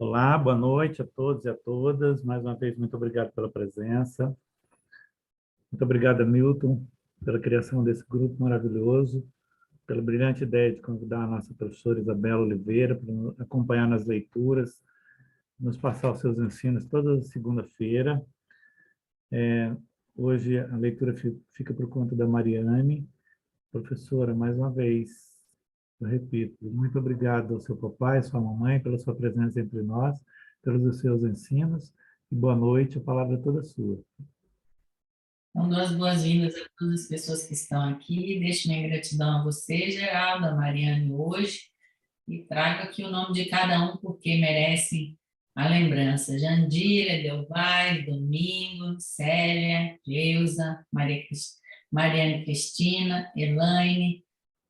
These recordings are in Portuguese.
Olá, boa noite a todos e a todas. Mais uma vez, muito obrigado pela presença. Muito obrigado, Milton, pela criação desse grupo maravilhoso, pela brilhante ideia de convidar a nossa professora Isabela Oliveira para nos acompanhar nas leituras, nos passar os seus ensinos toda segunda-feira. Hoje a leitura fica por conta da Mariane. Professora, mais uma vez, eu repito, muito obrigado ao seu papai, à sua mamãe, pela sua presença entre nós, pelos seus ensinos, e boa noite, a palavra é toda sua. Então, dou as boas-vindas a todas as pessoas que estão aqui. Deixo minha gratidão a você, Geraldo, a Mariane, hoje, e trago aqui o nome de cada um, porque merece a lembrança. Jandira, Delvai, Domingo, Célia, Geusa, Mariane Cristina, Elaine,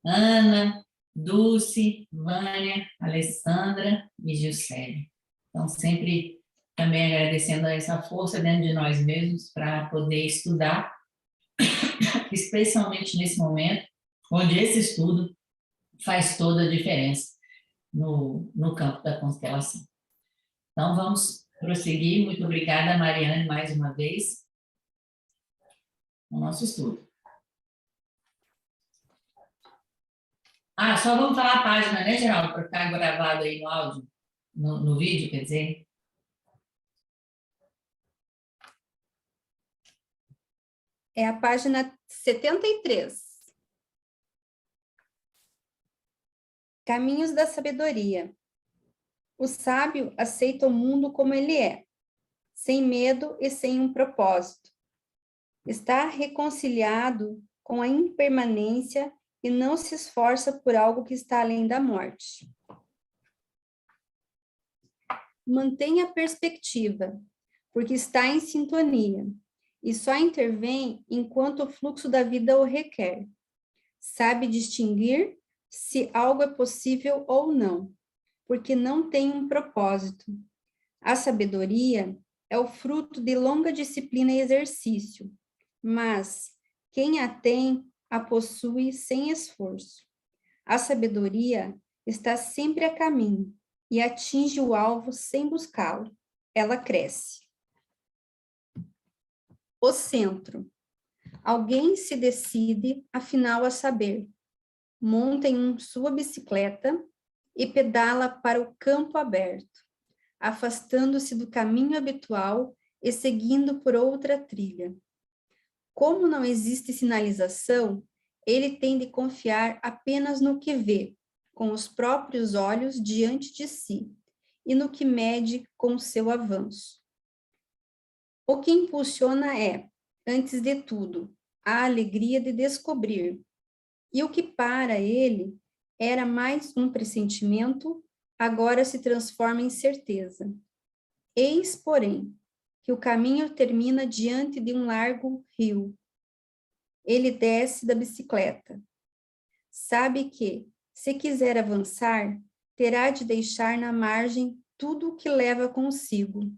Ana, Dulce, Vânia, Alessandra e Gilcélia. Então, sempre também agradecendo a essa força dentro de nós mesmos para poder estudar, especialmente nesse momento, onde esse estudo faz toda a diferença no campo da constelação. Então, vamos prosseguir. Muito obrigada, Mariane, mais uma vez, no nosso estudo. Só vamos falar a página, né, Geraldo, para ficar gravado aí no áudio, no vídeo, quer dizer. É a página 73. Caminhos da sabedoria. O sábio aceita o mundo como ele é, sem medo e sem um propósito. Está reconciliado com a impermanência e não se esforça por algo que está além da morte. Mantenha a perspectiva, porque está em sintonia, e só intervém enquanto o fluxo da vida o requer. Sabe distinguir se algo é possível ou não, porque não tem um propósito. A sabedoria é o fruto de longa disciplina e exercício, mas quem a tem, a possui sem esforço. A sabedoria está sempre a caminho e atinge o alvo sem buscá-lo. Ela cresce. O centro. Alguém se decide, afinal, a saber. Monta em sua bicicleta e pedala para o campo aberto, afastando-se do caminho habitual e seguindo por outra trilha. Como não existe sinalização, ele tem de confiar apenas no que vê, com os próprios olhos diante de si, e no que mede com seu avanço. O que impulsiona é, antes de tudo, a alegria de descobrir, e o que para ele era mais um pressentimento, agora se transforma em certeza. Eis, porém, que o caminho termina diante de um largo rio. Ele desce da bicicleta. Sabe que, se quiser avançar, terá de deixar na margem tudo o que leva consigo.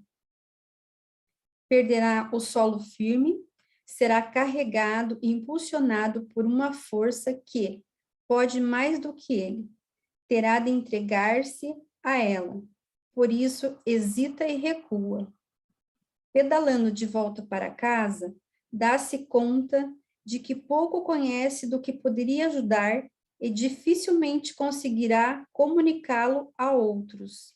Perderá o solo firme, será carregado e impulsionado por uma força que pode mais do que ele. Terá de entregar-se a ela. Por isso, hesita e recua. Pedalando de volta para casa, dá-se conta de que pouco conhece do que poderia ajudar e dificilmente conseguirá comunicá-lo a outros.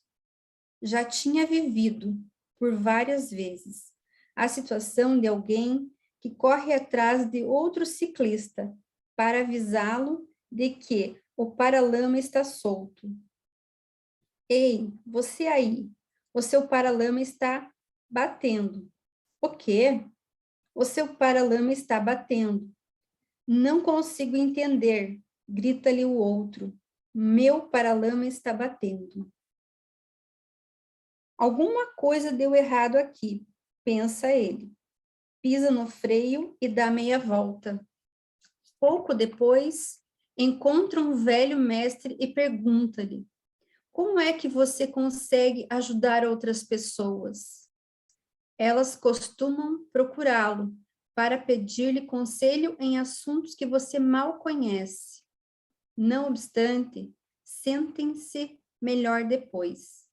Já tinha vivido, por várias vezes, a situação de alguém que corre atrás de outro ciclista para avisá-lo de que o paralama está solto. Ei, você aí, o seu paralama está batendo. O quê? O seu paralama está batendo. Não consigo entender, grita-lhe o outro. Meu paralama está batendo. Alguma coisa deu errado aqui, pensa ele. Pisa no freio e dá meia volta. Pouco depois, encontra um velho mestre e pergunta-lhe: como é que você consegue ajudar outras pessoas? Elas costumam procurá-lo para pedir-lhe conselho em assuntos que você mal conhece. Não obstante, sentem-se melhor depois.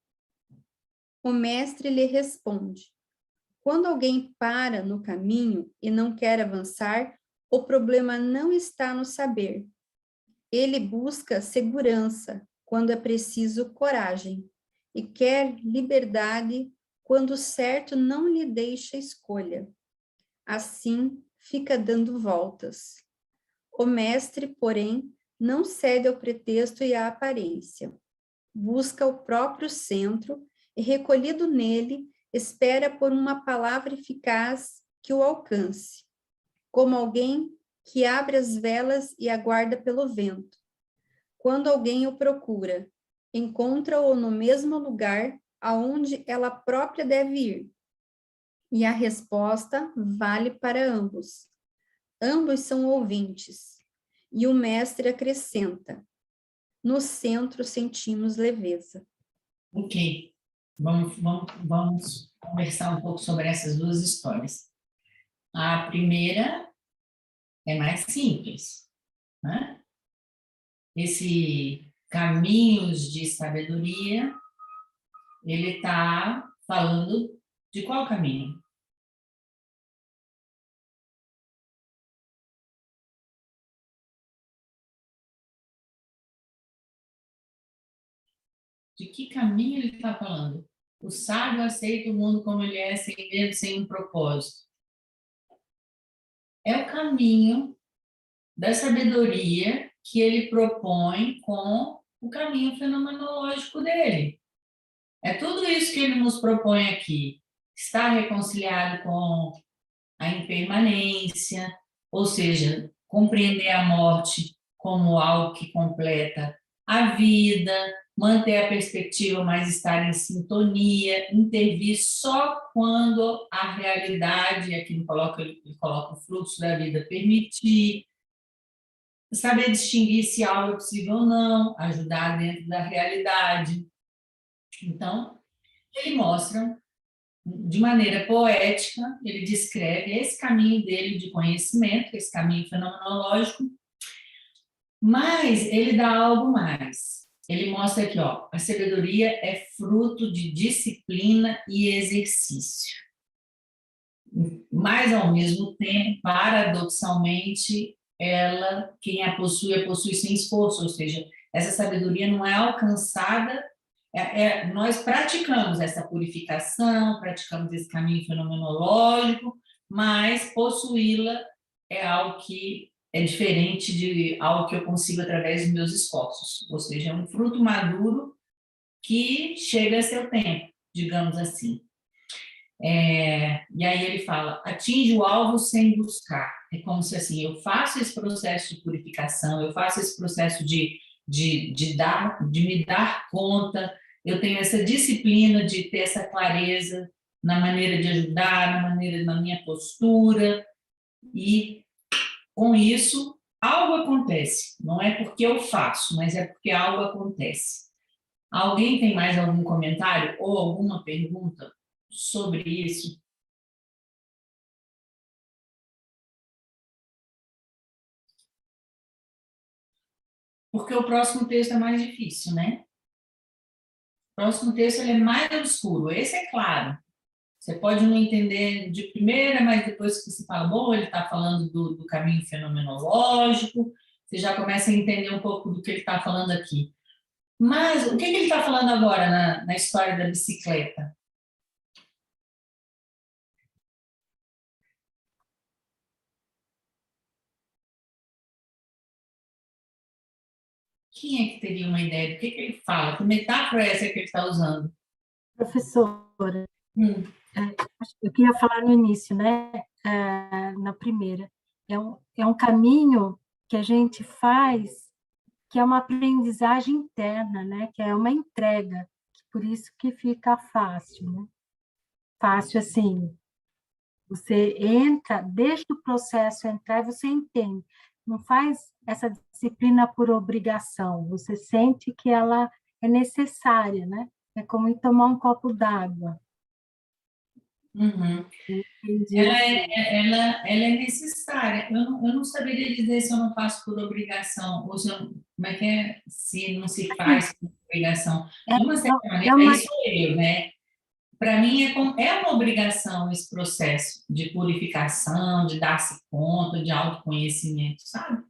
O mestre lhe responde: quando alguém para no caminho e não quer avançar, o problema não está no saber. Ele busca segurança quando é preciso coragem e quer liberdade quando o certo não lhe deixa escolha. Assim, fica dando voltas. O mestre, porém, não cede ao pretexto e à aparência. Busca o próprio centro e, recolhido nele, espera por uma palavra eficaz que o alcance, como alguém que abre as velas e aguarda pelo vento. Quando alguém o procura, encontra-o no mesmo lugar aonde ela própria deve ir. E a resposta vale para ambos. Ambos são ouvintes. E o mestre acrescenta: no centro sentimos leveza. Ok, vamos conversar um pouco sobre essas duas histórias. A primeira é mais simples, né? Esse Caminhos de Sabedoria, ele está falando de qual caminho? De que caminho ele está falando? O sábio aceita o mundo como ele é, sem medo, sem um propósito. É o caminho da sabedoria que ele propõe com o caminho fenomenológico dele. É tudo isso que ele nos propõe aqui. Estar reconciliado com a impermanência, ou seja, compreender a morte como algo que completa a vida, manter a perspectiva, mas estar em sintonia, intervir só quando a realidade, aqui ele coloca o fluxo da vida, permitir, saber distinguir se algo é possível ou não, ajudar dentro da realidade. Então, ele mostra, de maneira poética, ele descreve esse caminho dele de conhecimento, esse caminho fenomenológico, mas ele dá algo mais. Ele mostra aqui, ó, a sabedoria é fruto de disciplina e exercício. Mas, ao mesmo tempo, paradoxalmente, ela, quem a possui sem esforço, ou seja, essa sabedoria não é alcançada, nós praticamos essa purificação, praticamos esse caminho fenomenológico, mas possuí-la é algo que é diferente de algo que eu consigo através dos meus esforços, ou seja, é um fruto maduro que chega a seu tempo, digamos assim. E aí ele fala, atinge o alvo sem buscar. É como se assim, eu faço esse processo de purificação, eu faço esse processo de me dar conta, eu tenho essa disciplina de ter essa clareza na maneira de ajudar, na minha postura, e com isso algo acontece. Não é porque eu faço, mas é porque algo acontece. Alguém tem mais algum comentário ou alguma pergunta sobre isso? Porque o próximo texto é mais difícil, né? O próximo texto ele é mais obscuro. Esse é claro. Você pode não entender de primeira, mas depois que você fala, bom, ele está falando do caminho fenomenológico, você já começa a entender um pouco do que ele está falando aqui. Mas o que ele está falando agora na história da bicicleta? Quem é que teria uma ideia do que ele fala? Que metáfora é essa que ele está usando? Professora, eu queria falar no início, né? Na primeira. É um caminho que a gente faz, que é uma aprendizagem interna, né? Que é uma entrega, por isso que fica fácil, né? Fácil assim, você entra, deixa o processo entrar e você entende. Não faz essa disciplina por obrigação, você sente que ela é necessária, né? É como ir tomar um copo d'água. Uhum. Ela é necessária. Eu não saberia dizer se eu não faço por obrigação, ou se eu, como é que é? Se não se faz por obrigação. De uma certa maneira, isso sou eu, né? para mim é uma obrigação esse processo de purificação, de dar-se conta, de autoconhecimento, sabe?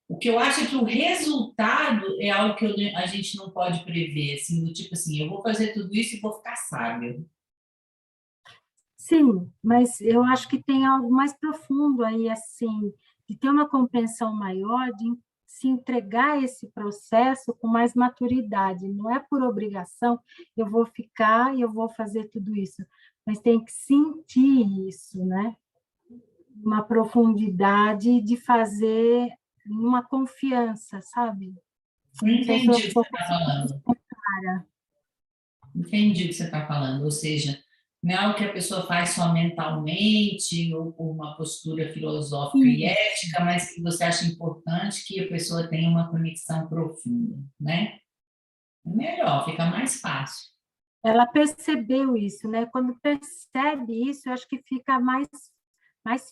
O que eu acho é que o resultado é algo que a gente não pode prever, assim, do tipo assim, eu vou fazer tudo isso e vou ficar sábio. Sim, mas eu acho que tem algo mais profundo aí, assim, de ter uma compreensão maior, de se entregar a esse processo com mais maturidade. Não é por obrigação, eu vou ficar e eu vou fazer tudo isso, mas tem que sentir isso, né? Uma profundidade de fazer uma confiança, sabe? Eu Não sei se eu entendi o que estou você está falando. Entendi o que você está falando, ou seja, não é algo que a pessoa faz só mentalmente ou por uma postura filosófica e ética, mas que você acha importante que a pessoa tenha uma conexão profunda, né? É melhor, fica mais fácil. Ela percebeu isso, né? Quando percebe isso, eu acho que fica mais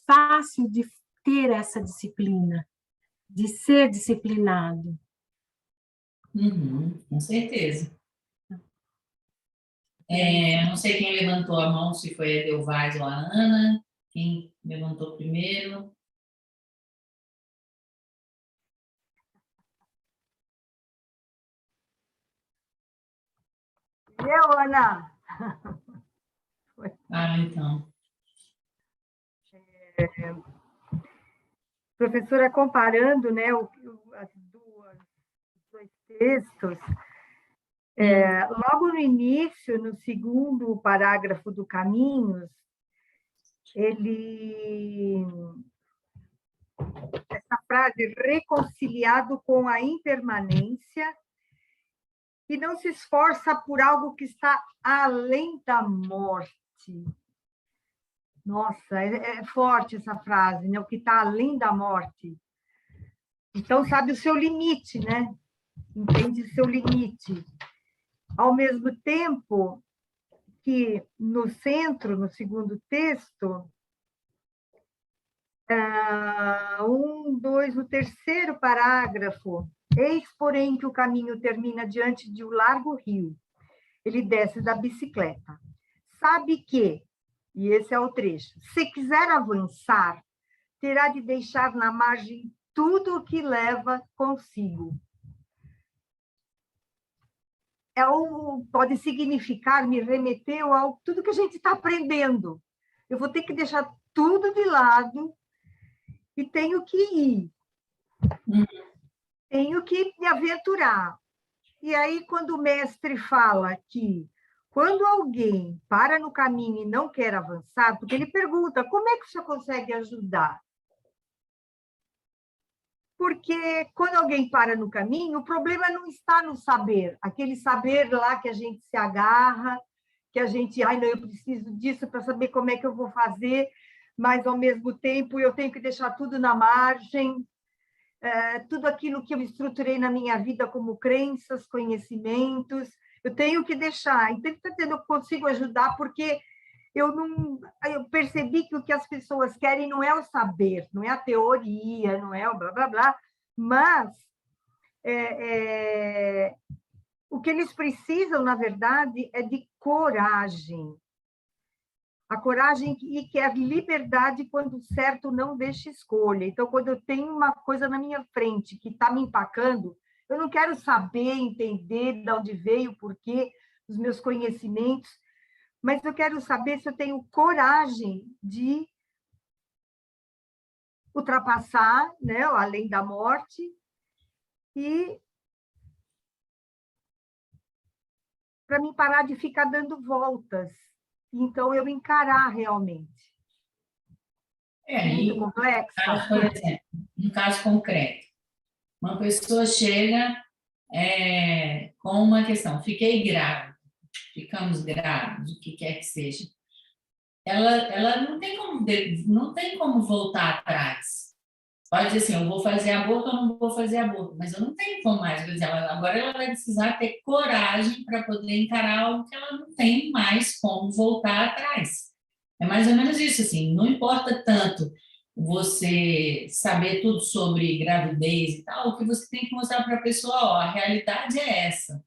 fácil de ter essa disciplina, de ser disciplinado. Uhum, com certeza. Não sei quem levantou a mão, se foi a Edelvaz ou a Ana. Quem levantou primeiro? Eu, Ana? Então. Professora, comparando, né, os dois textos, logo no início, no segundo parágrafo do Caminhos, essa frase, reconciliado com a impermanência, e não se esforça por algo que está além da morte. Nossa, é forte essa frase, né? O que está além da morte. Então, sabe o seu limite, né? Entende o seu limite. Ao mesmo tempo que no centro, no segundo texto, no terceiro parágrafo, eis, porém, que o caminho termina diante de um largo rio. Ele desce da bicicleta. Sabe que, e esse é o trecho, se quiser avançar, terá de deixar na margem tudo o que leva consigo. Pode significar, me remeteu a tudo que a gente está aprendendo. Eu vou ter que deixar tudo de lado e tenho que ir. Tenho que me aventurar. E aí, quando o mestre fala que quando alguém para no caminho e não quer avançar, porque ele pergunta, como é que você consegue ajudar? Porque quando alguém para no caminho, o problema não está no saber, aquele saber lá que a gente se agarra, que a gente, não, eu preciso disso para saber como é que eu vou fazer, mas, ao mesmo tempo, eu tenho que deixar tudo na margem, tudo aquilo que eu estruturei na minha vida como crenças, conhecimentos, eu tenho que deixar. Então, eu consigo ajudar porque eu percebi que o que as pessoas querem não é o saber, não é a teoria, não é o blá, blá, blá, mas o que eles precisam, na verdade, é de coragem. A coragem e quer liberdade quando o certo não deixa escolha. Então, quando eu tenho uma coisa na minha frente que está me empacando, eu não quero saber, entender de onde veio, por quê, os meus conhecimentos, mas eu quero saber se eu tenho coragem de ultrapassar, né, além da morte, e para mim parar de ficar dando voltas. Então, eu encarar realmente. Muito complexa. Por exemplo, um caso concreto. Uma pessoa chega com uma questão, fiquei grávida, ficamos grávidos, o que quer que seja. Ela não tem como voltar atrás. Pode dizer assim, eu vou fazer aborto ou não vou fazer aborto, mas eu não tenho como mais. Quer dizer, agora ela vai precisar ter coragem para poder encarar algo que ela não tem mais como voltar atrás. É mais ou menos isso, assim, não importa tanto você saber tudo sobre gravidez e tal, o que você tem que mostrar para a pessoa, a realidade é essa.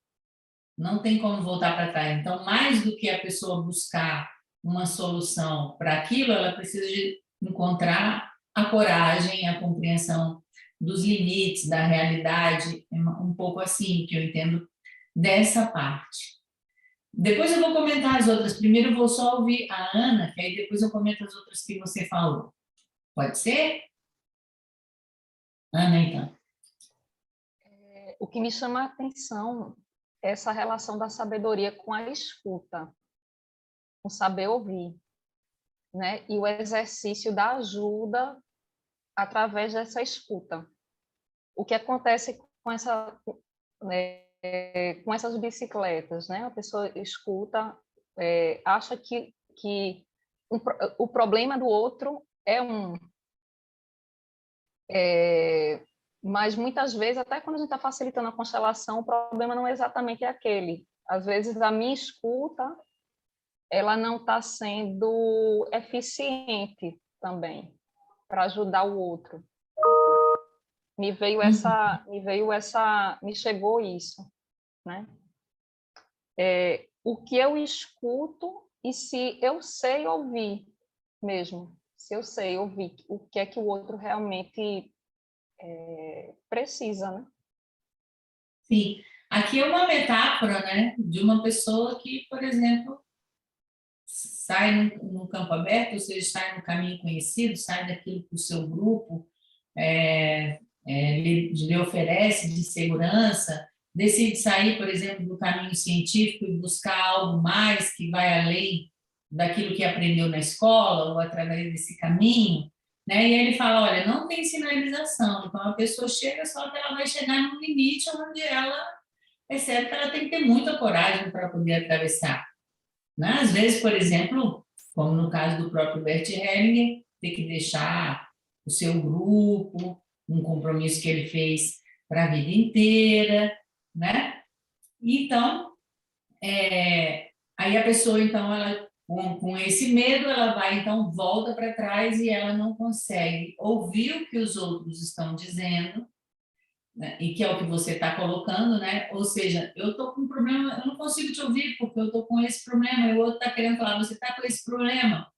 Não tem como voltar para trás. Então, mais do que a pessoa buscar uma solução para aquilo, ela precisa de encontrar a coragem, a compreensão dos limites, da realidade, um pouco assim, que eu entendo dessa parte. Depois eu vou comentar as outras. Primeiro eu vou só ouvir a Ana, que aí depois eu comento as outras que você falou. Pode ser? Ana, então. O que me chama a atenção é essa relação da sabedoria com a escuta, com saber ouvir, né? E o exercício da ajuda através dessa escuta. O que acontece com essa, né, com essas bicicletas, né? A pessoa escuta, acha que o problema do outro é um... mas muitas vezes, até quando a gente está facilitando a constelação, o problema não é exatamente aquele. Às vezes, a minha escuta, ela não está sendo eficiente também para ajudar o outro. Me chegou isso, né? O que eu escuto e se eu sei ouvir mesmo, se eu sei ouvir o que é que o outro realmente precisa, né? Sim. Aqui é uma metáfora, né, de uma pessoa que, por exemplo, sai no campo aberto, ou seja, sai no caminho conhecido, sai daquilo que o seu grupo lhe oferece de segurança, decide sair, por exemplo, do caminho científico e buscar algo mais que vai além daquilo que aprendeu na escola ou através desse caminho, né? E ele fala, olha, não tem sinalização, então a pessoa chega, só que ela vai chegar num limite onde ela percebe que ela tem que ter muita coragem para poder atravessar, né? Às vezes, por exemplo, como no caso do próprio Bert Hellinger, ter que deixar o seu grupo, um compromisso que ele fez para a vida inteira, né? Então, aí a pessoa, então, ela, com esse medo, ela vai, então, volta para trás e ela não consegue ouvir o que os outros estão dizendo, né? E que é o que você está colocando, né? Ou seja, eu estou com um problema, eu não consigo te ouvir porque eu estou com esse problema, e o outro está querendo falar, você está com esse problema.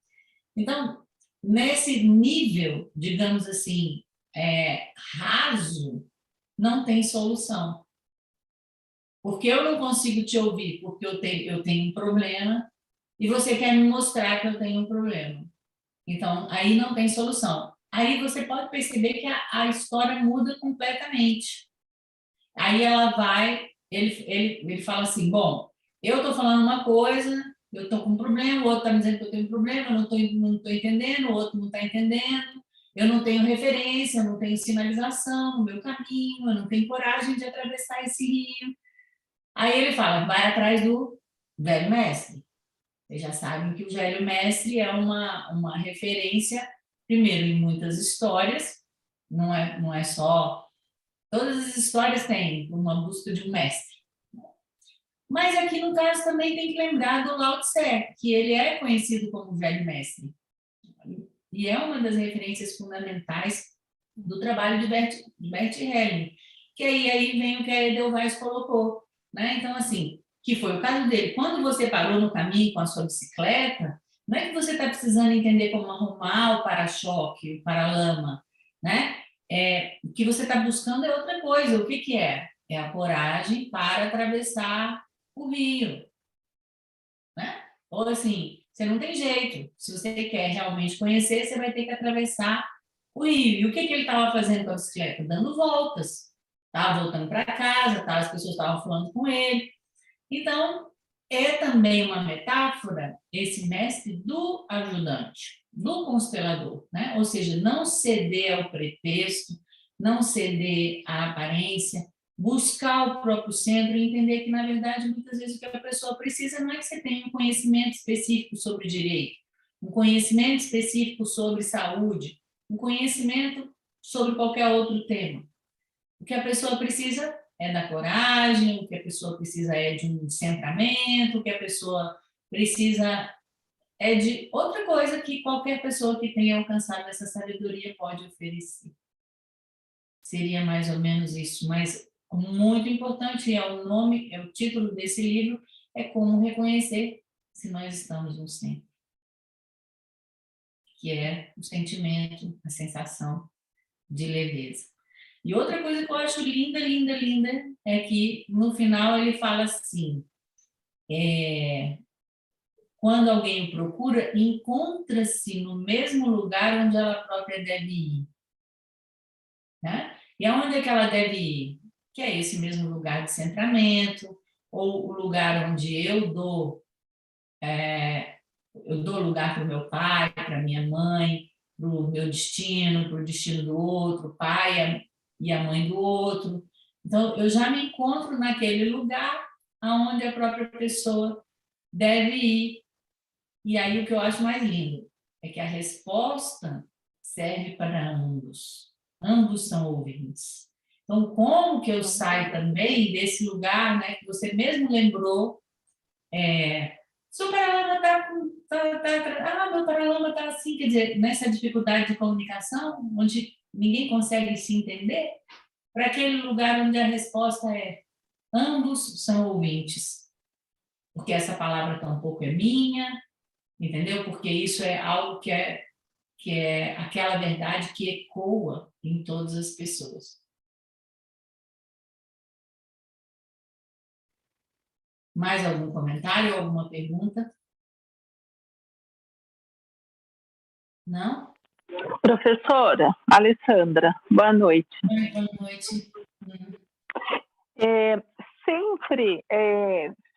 Então, nesse nível, digamos assim, raso, não tem solução. Porque eu não consigo te ouvir, porque eu tenho um problema, e você quer me mostrar que eu tenho um problema. Então, aí não tem solução. Aí você pode perceber que a história muda completamente. Aí ela vai, ele fala assim, bom, eu estou falando uma coisa, eu estou com um problema, o outro está me dizendo que eu tenho um problema, eu não estou entendendo, o outro não está entendendo, eu não tenho referência, eu não tenho sinalização no meu caminho, eu não tenho coragem de atravessar esse rio. Aí ele fala, vai atrás do velho mestre. Vocês já sabem que o velho mestre é uma referência, primeiro, em muitas histórias, não é só... Todas as histórias têm uma busca de um mestre. Mas aqui, no caso, também tem que lembrar do Lao Tse, que ele é conhecido como velho mestre. E é uma das referências fundamentais do trabalho de Bert Hellinger. Que aí vem o que a Edelweiss colocou, né? Então, assim, que foi o caso dele. Quando você parou no caminho com a sua bicicleta, não é que você está precisando entender como arrumar o para-choque, o para-lama, né? O que você está buscando é outra coisa. O que é? É a coragem para atravessar o rio, né? Ou assim, você não tem jeito. Se você quer realmente conhecer, você vai ter que atravessar o rio. E o que ele estava fazendo com a bicicleta? Dando voltas. Estava voltando para casa, as pessoas estavam falando com ele. Então, é também uma metáfora, esse mestre do ajudante, do constelador, né? Ou seja, não ceder ao pretexto, não ceder à aparência, buscar o próprio centro e entender que, na verdade, muitas vezes o que a pessoa precisa não é que você tenha um conhecimento específico sobre direito, um conhecimento específico sobre saúde, um conhecimento sobre qualquer outro tema. O que a pessoa precisa é da coragem, o que a pessoa precisa é de um centramento, o que a pessoa precisa é de outra coisa que qualquer pessoa que tenha alcançado essa sabedoria pode oferecer. Seria mais ou menos isso, mas muito importante, é o nome, é o título desse livro, é Como Reconhecer se Nós Estamos no Centro, que é o sentimento, a sensação de leveza. E outra coisa que eu acho linda, linda, linda, é que no final ele fala assim, quando alguém o procura, encontra-se no mesmo lugar onde ela própria deve ir. Né? E aonde é que ela deve ir? Que é esse mesmo lugar de centramento, ou o lugar onde eu dou lugar para o meu pai, para a minha mãe, para o meu destino, para o destino do outro, o pai e a mãe do outro. Então, eu já me encontro naquele lugar aonde a própria pessoa deve ir. E aí o que eu acho mais lindo é que a resposta serve para ambos. Ambos são ouvintes. Então, como que eu saio também desse lugar, né, que você mesmo lembrou, seu Paralama meu Paralama está assim, quer dizer, nessa dificuldade de comunicação, onde ninguém consegue se entender, para aquele lugar onde a resposta é ambos são ouvintes, porque essa palavra tampouco é minha, entendeu? Porque isso é algo que é aquela verdade que ecoa em todas as pessoas. Mais algum comentário, alguma pergunta? Não? Professora Alessandra, boa noite. Boa noite. Sempre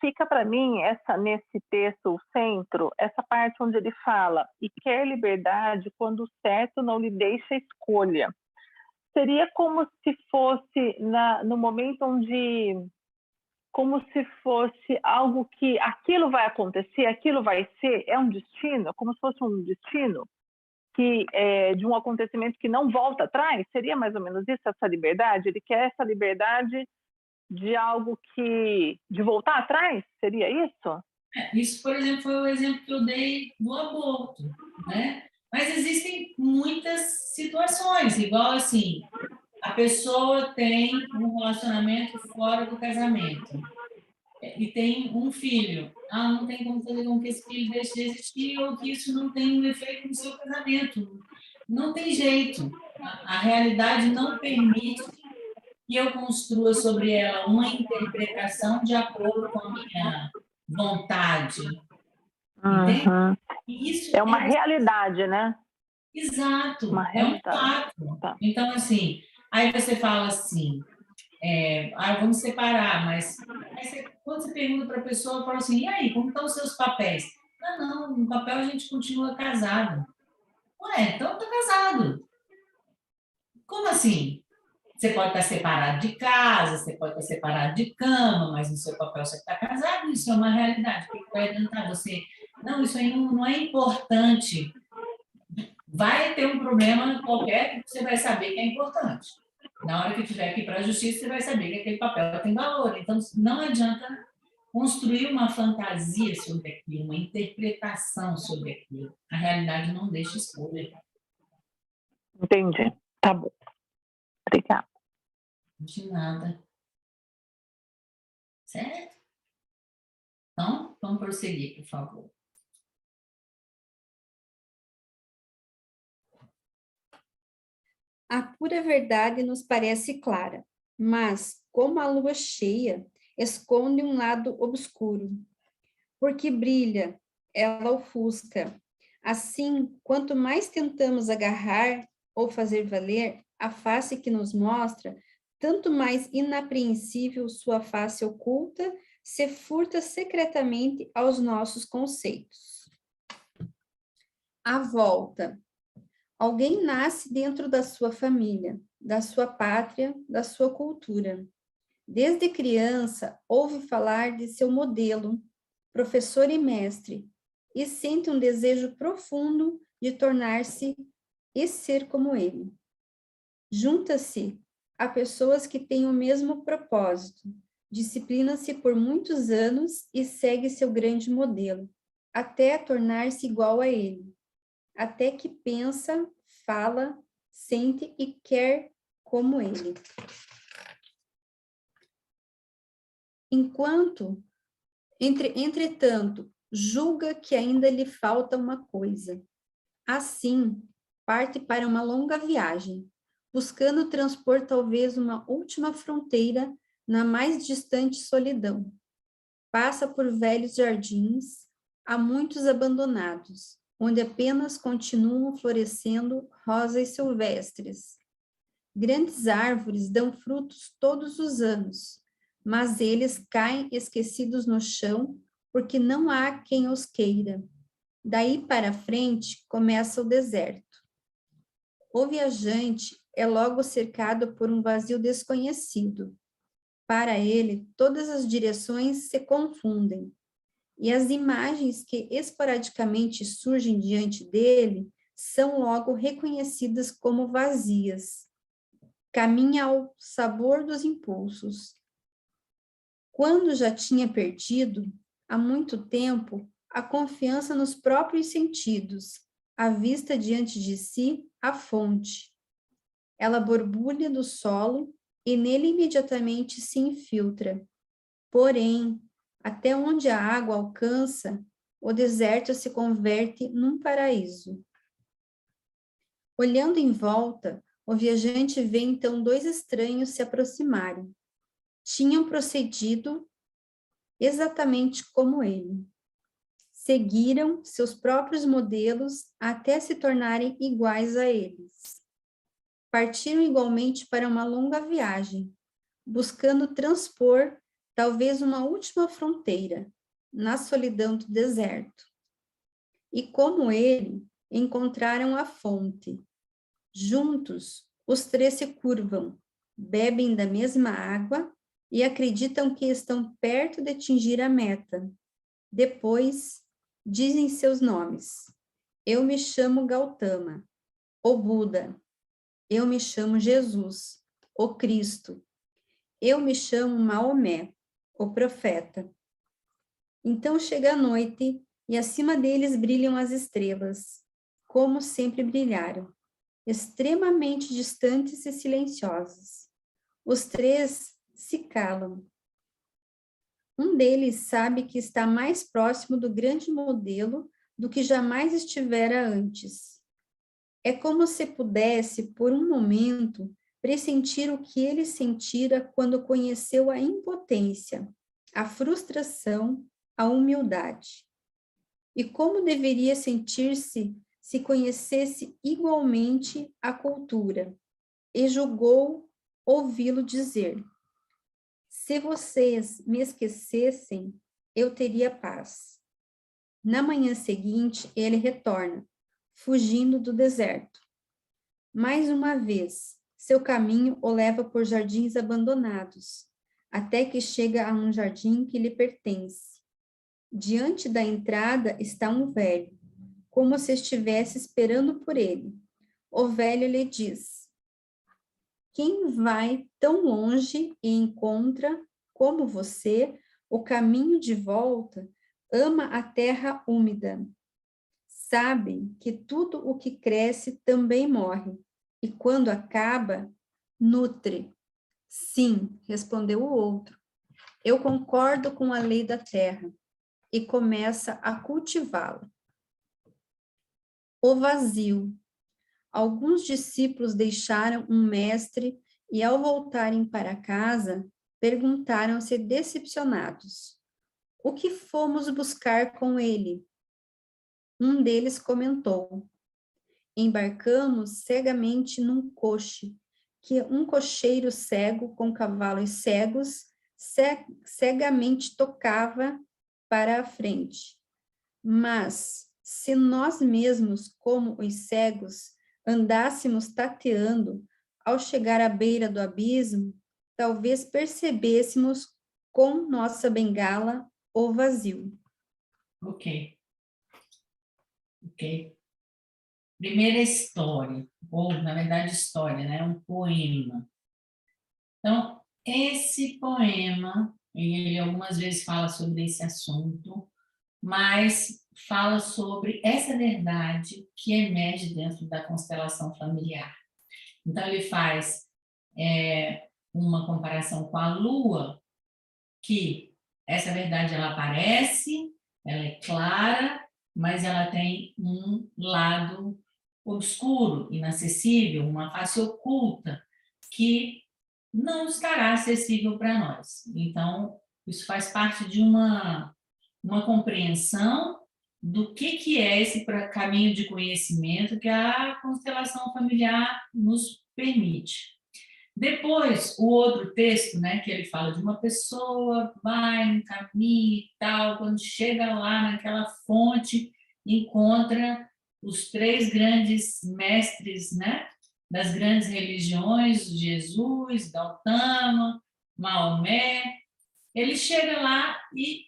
fica para mim nesse texto, o centro, essa parte onde ele fala e quer liberdade quando o certo não lhe deixa escolha. Seria como se fosse no momento onde, como se fosse algo que aquilo vai acontecer, aquilo vai ser, é um destino, como se fosse um destino que de um acontecimento que não volta atrás. Seria mais ou menos isso, essa liberdade? Ele quer essa liberdade de algo de voltar atrás? Seria isso? Isso, por exemplo, foi o exemplo que eu dei do aborto, né? Mas existem muitas situações, igual assim, a pessoa tem um relacionamento fora do casamento e tem um filho. Não tem como fazer com que esse filho deixe de existir ou que isso não tenha um efeito no seu casamento. Não tem jeito. A realidade não permite que eu construa sobre ela uma interpretação de acordo com a minha vontade. Entende? E isso é uma realidade, né? Exato, Uma realidade. É um fato. Tá. Então, assim, aí você fala assim, vamos separar, mas quando você pergunta para a pessoa, fala assim, e aí, como estão os seus papéis? Não, no papel a gente continua casado. Ué, então está casado. Como assim? Você pode estar separado de casa, você pode estar separado de cama, mas no seu papel você está casado, isso é uma realidade. O que vai adiantar você? Não, isso aí não é importante. Vai ter um problema qualquer que você vai saber que é importante. Na hora que tiver aqui para a justiça, você vai saber que aquele papel tem valor. Então, não adianta construir uma fantasia sobre aquilo, uma interpretação sobre aquilo. A realidade não deixa escolha. Entendi. Tá bom. Obrigada. De nada. Certo? Então, vamos prosseguir, por favor. A pura verdade nos parece clara, mas, como a lua cheia, esconde um lado obscuro. Porque brilha, ela ofusca. Assim, quanto mais tentamos agarrar ou fazer valer a face que nos mostra, tanto mais inapreensível sua face oculta se furta secretamente aos nossos conceitos. A volta. Alguém nasce dentro da sua família, da sua pátria, da sua cultura. Desde criança, ouve falar de seu modelo, professor e mestre, e sente um desejo profundo de tornar-se e ser como ele. Junta-se a pessoas que têm o mesmo propósito, disciplina-se por muitos anos e segue seu grande modelo, até tornar-se igual a ele, até que pensa, fala, sente e quer como ele. Entretanto, julga que ainda lhe falta uma coisa. Assim, parte para uma longa viagem, buscando transpor talvez uma última fronteira na mais distante solidão. Passa por velhos jardins, há muitos abandonados, onde apenas continuam florescendo rosas silvestres. Grandes árvores dão frutos todos os anos, mas eles caem esquecidos no chão porque não há quem os queira. Daí para frente começa o deserto. O viajante é logo cercado por um vazio desconhecido. Para ele, todas as direções se confundem, e as imagens que esporadicamente surgem diante dele são logo reconhecidas como vazias. Caminha ao sabor dos impulsos. Quando já tinha perdido, há muito tempo, a confiança nos próprios sentidos, à vista diante de si a fonte. Ela borbulha do solo e nele imediatamente se infiltra. Porém, até onde a água alcança, o deserto se converte num paraíso. Olhando em volta, o viajante vê então dois estranhos se aproximarem. Tinham procedido exatamente como ele. Seguiram seus próprios modelos até se tornarem iguais a eles. Partiram igualmente para uma longa viagem, buscando transpor talvez uma última fronteira, na solidão do deserto. E como ele, encontraram a fonte. Juntos, os três se curvam, bebem da mesma água e acreditam que estão perto de atingir a meta. Depois, dizem seus nomes. Eu me chamo Gautama, o Buda. Eu me chamo Jesus, o Cristo. Eu me chamo Maomé, o profeta. Então chega a noite e acima deles brilham as estrelas, como sempre brilharam, extremamente distantes e silenciosas. Os três se calam. Um deles sabe que está mais próximo do grande modelo do que jamais estivera antes. É como se pudesse, por um momento, pressentir o que ele sentira quando conheceu a impotência, a frustração, a humildade. E como deveria sentir-se se conhecesse igualmente a cultura, e julgou ouvi-lo dizer: se vocês me esquecessem, eu teria paz. Na manhã seguinte, ele retorna, fugindo do deserto. Mais uma vez, seu caminho o leva por jardins abandonados, até que chega a um jardim que lhe pertence. Diante da entrada está um velho, como se estivesse esperando por ele. O velho lhe diz: quem vai tão longe e encontra, como você, o caminho de volta, ama a terra úmida. Sabem que tudo o que cresce também morre, e quando acaba, nutre. Sim, respondeu o outro. Eu concordo com a lei da terra, e começa a cultivá-la. O vazio. Alguns discípulos deixaram um mestre e, ao voltarem para casa, perguntaram-se decepcionados: o que fomos buscar com ele? Um deles comentou: embarcamos cegamente num coche, que um cocheiro cego com cavalos cegos cegamente tocava para a frente. Mas, se nós mesmos, como os cegos, andássemos tateando, ao chegar à beira do abismo, talvez percebêssemos com nossa bengala o vazio. Ok. Primeira história, ou na verdade história, né? Um poema. Então, esse poema, ele algumas vezes fala sobre esse assunto, mas fala sobre essa verdade que emerge dentro da constelação familiar. Então, ele faz uma comparação com a Lua, que essa verdade ela aparece, ela é clara, mas ela tem um lado obscuro, inacessível, uma face oculta, que não estará acessível para nós. Então, isso faz parte de uma compreensão do que é esse caminho de conhecimento que a constelação familiar nos permite. Depois, o outro texto, né, que ele fala de uma pessoa, vai no caminho e tal, quando chega lá naquela fonte, encontra os 3 grandes mestres, né, das grandes religiões, Jesus, Gautama, Maomé. Ele chega lá e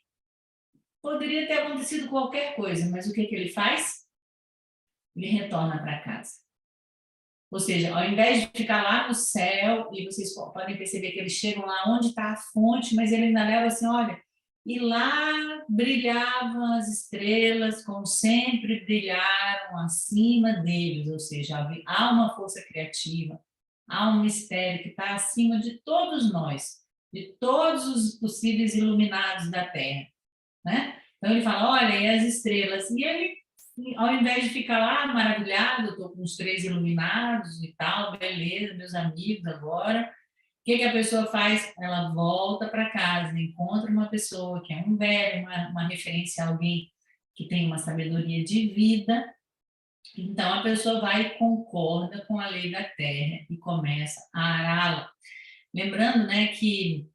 poderia ter acontecido qualquer coisa, mas o que ele faz? Ele retorna para casa. Ou seja, ao invés de ficar lá no céu, e vocês podem perceber que eles chegam lá onde está a fonte, mas ele ainda leva assim, olha, e lá brilhavam as estrelas, como sempre brilharam acima deles, ou seja, há uma força criativa, há um mistério que está acima de todos nós, de todos os possíveis iluminados da Terra, né? Então ele fala, olha, e as estrelas, e ele, ao invés de ficar lá maravilhado, estou com os 3 iluminados e tal, beleza, meus amigos agora, o que a pessoa faz? Ela volta para casa, encontra uma pessoa que é um velho, uma referência a alguém que tem uma sabedoria de vida, então a pessoa vai e concorda com a lei da terra e começa a ará-la. Lembrando, né, que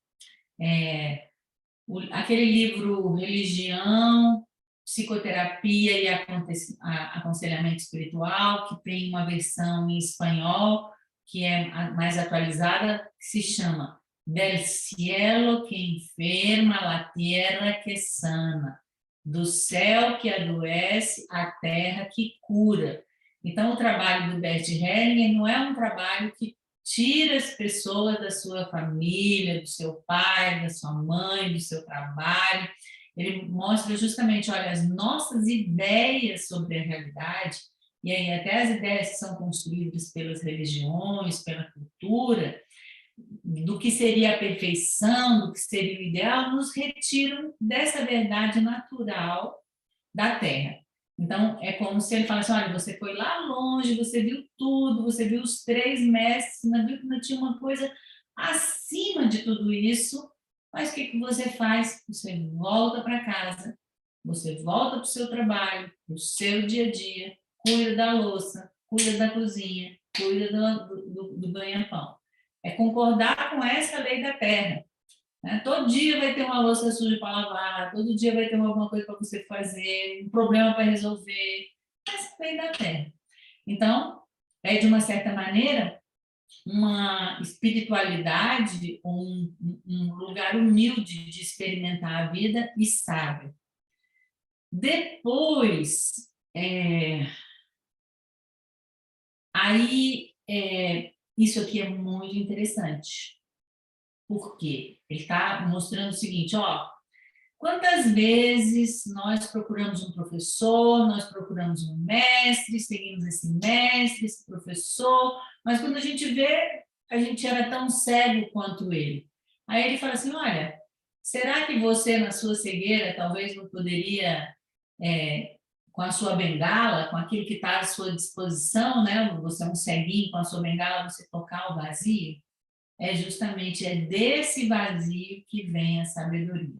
aquele livro Religião, Psicoterapia e Aconselhamento Espiritual, que tem uma versão em espanhol, que é mais atualizada, que se chama Del cielo que enferma, la tierra que sana. Do céu que adoece, a terra que cura. Então, o trabalho do Bert Hellinger não é um trabalho que tira as pessoas da sua família, do seu pai, da sua mãe, do seu trabalho. Ele mostra justamente, olha, as nossas ideias sobre a realidade, e aí até as ideias que são construídas pelas religiões, pela cultura, do que seria a perfeição, do que seria o ideal, nos retiram dessa verdade natural da Terra. Então, é como se ele falasse, olha, você foi lá longe, você viu tudo, você viu os 3 mestres, mas viu que não tinha uma coisa acima de tudo isso, mas o que você faz? Você volta para casa, você volta para o seu trabalho, para o seu dia a dia, cuida da louça, cuida da cozinha, cuida do ganha-pão. É concordar com essa lei da terra. Né? Todo dia vai ter uma louça suja para lavar, todo dia vai ter alguma coisa para você fazer, um problema para resolver. Essa lei da terra. Então, é de uma certa maneira uma espiritualidade, um lugar humilde de experimentar a vida e sábio. Depois, isso aqui é muito interessante. Por quê? Ele está mostrando o seguinte, ó, quantas vezes nós procuramos um professor, nós procuramos um mestre, seguimos esse professor, mas quando a gente vê, a gente era tão cego quanto ele. Aí ele fala assim, olha, será que você, na sua cegueira, talvez não poderia, com a sua bengala, com aquilo que está à sua disposição, né? Você é um ceguinho, com a sua bengala, você tocar o vazio? Justamente desse vazio que vem a sabedoria.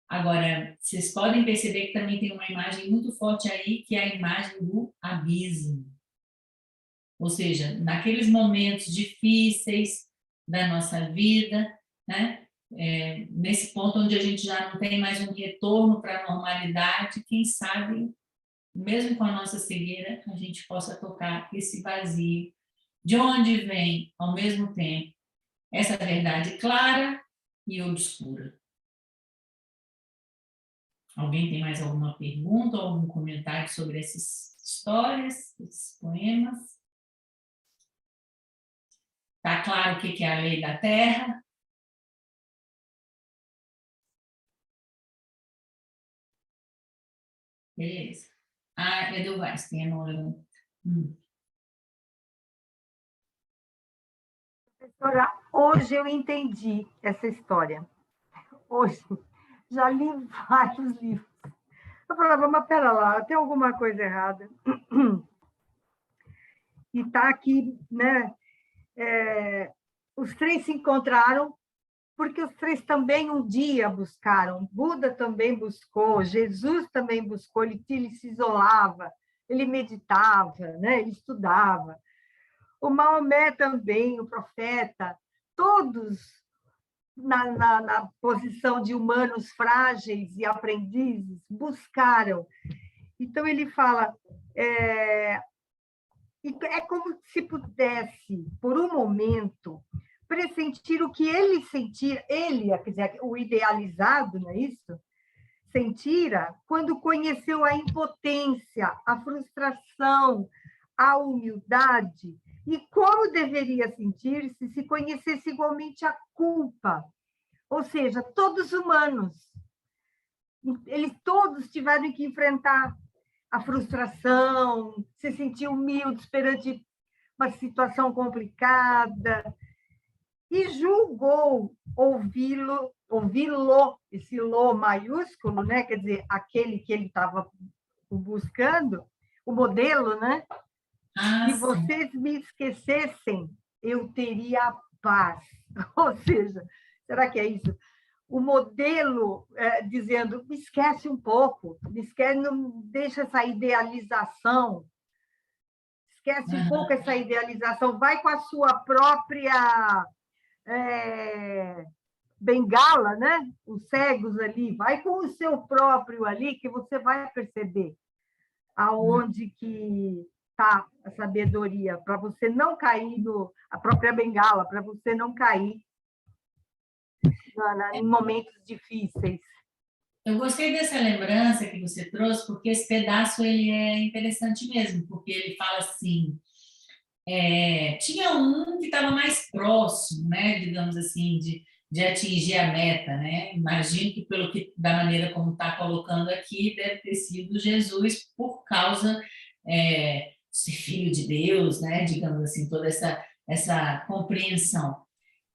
Agora, vocês podem perceber que também tem uma imagem muito forte aí, que é a imagem do abismo. Ou seja, naqueles momentos difíceis da nossa vida, né? Nesse ponto onde a gente já não tem mais um retorno para a normalidade, quem sabe, mesmo com a nossa cegueira, a gente possa tocar esse vazio, de onde vem, ao mesmo tempo, essa verdade clara e obscura. Alguém tem mais alguma pergunta ou algum comentário sobre essas histórias, esses poemas? Está claro o que é a lei da terra? Beleza. Edelweiss, tem a mão. Professora, Hoje eu entendi essa história. Hoje, já li vários livros. Eu falava, mas pera lá, tem alguma coisa errada. E está aqui, né? Os três se encontraram porque os três também um dia buscaram. Buda também buscou, Jesus também buscou, ele se isolava, ele meditava, né? Ele estudava. O Maomé também, o profeta, todos na posição de humanos frágeis e aprendizes, buscaram. Então, ele fala, é como se pudesse, por um momento, pressentir o que ele sentia, ele, quer dizer, o idealizado, não é isso? Sentira quando conheceu a impotência, a frustração, a humildade, e como deveria sentir-se se conhecesse igualmente a culpa, ou seja, todos humanos. Eles todos tiveram que enfrentar a frustração, se sentir humildes perante uma situação complicada, e julgou ouvi-lo, esse lo maiúsculo, né? Quer dizer, aquele que ele estava buscando, o modelo, né? Se vocês me esquecessem, eu teria paz. Ou seja, será que é isso? O modelo dizendo, me esquece um pouco, me esquece, não deixa essa idealização, esquece um pouco essa idealização, vai com a sua própria bengala, né? Os cegos ali, vai com o seu próprio ali, que você vai perceber aonde que está a sabedoria, para você não cair a própria bengala, para você não cair em momentos difíceis. Eu gostei dessa lembrança que você trouxe, porque esse pedaço ele é interessante mesmo, porque ele fala assim, tinha um que estava mais próximo, né, digamos assim, de atingir a meta, né? Imagino que da maneira como está colocando aqui, deve ter sido Jesus por causa de ser filho de Deus, né? Digamos assim, toda essa compreensão.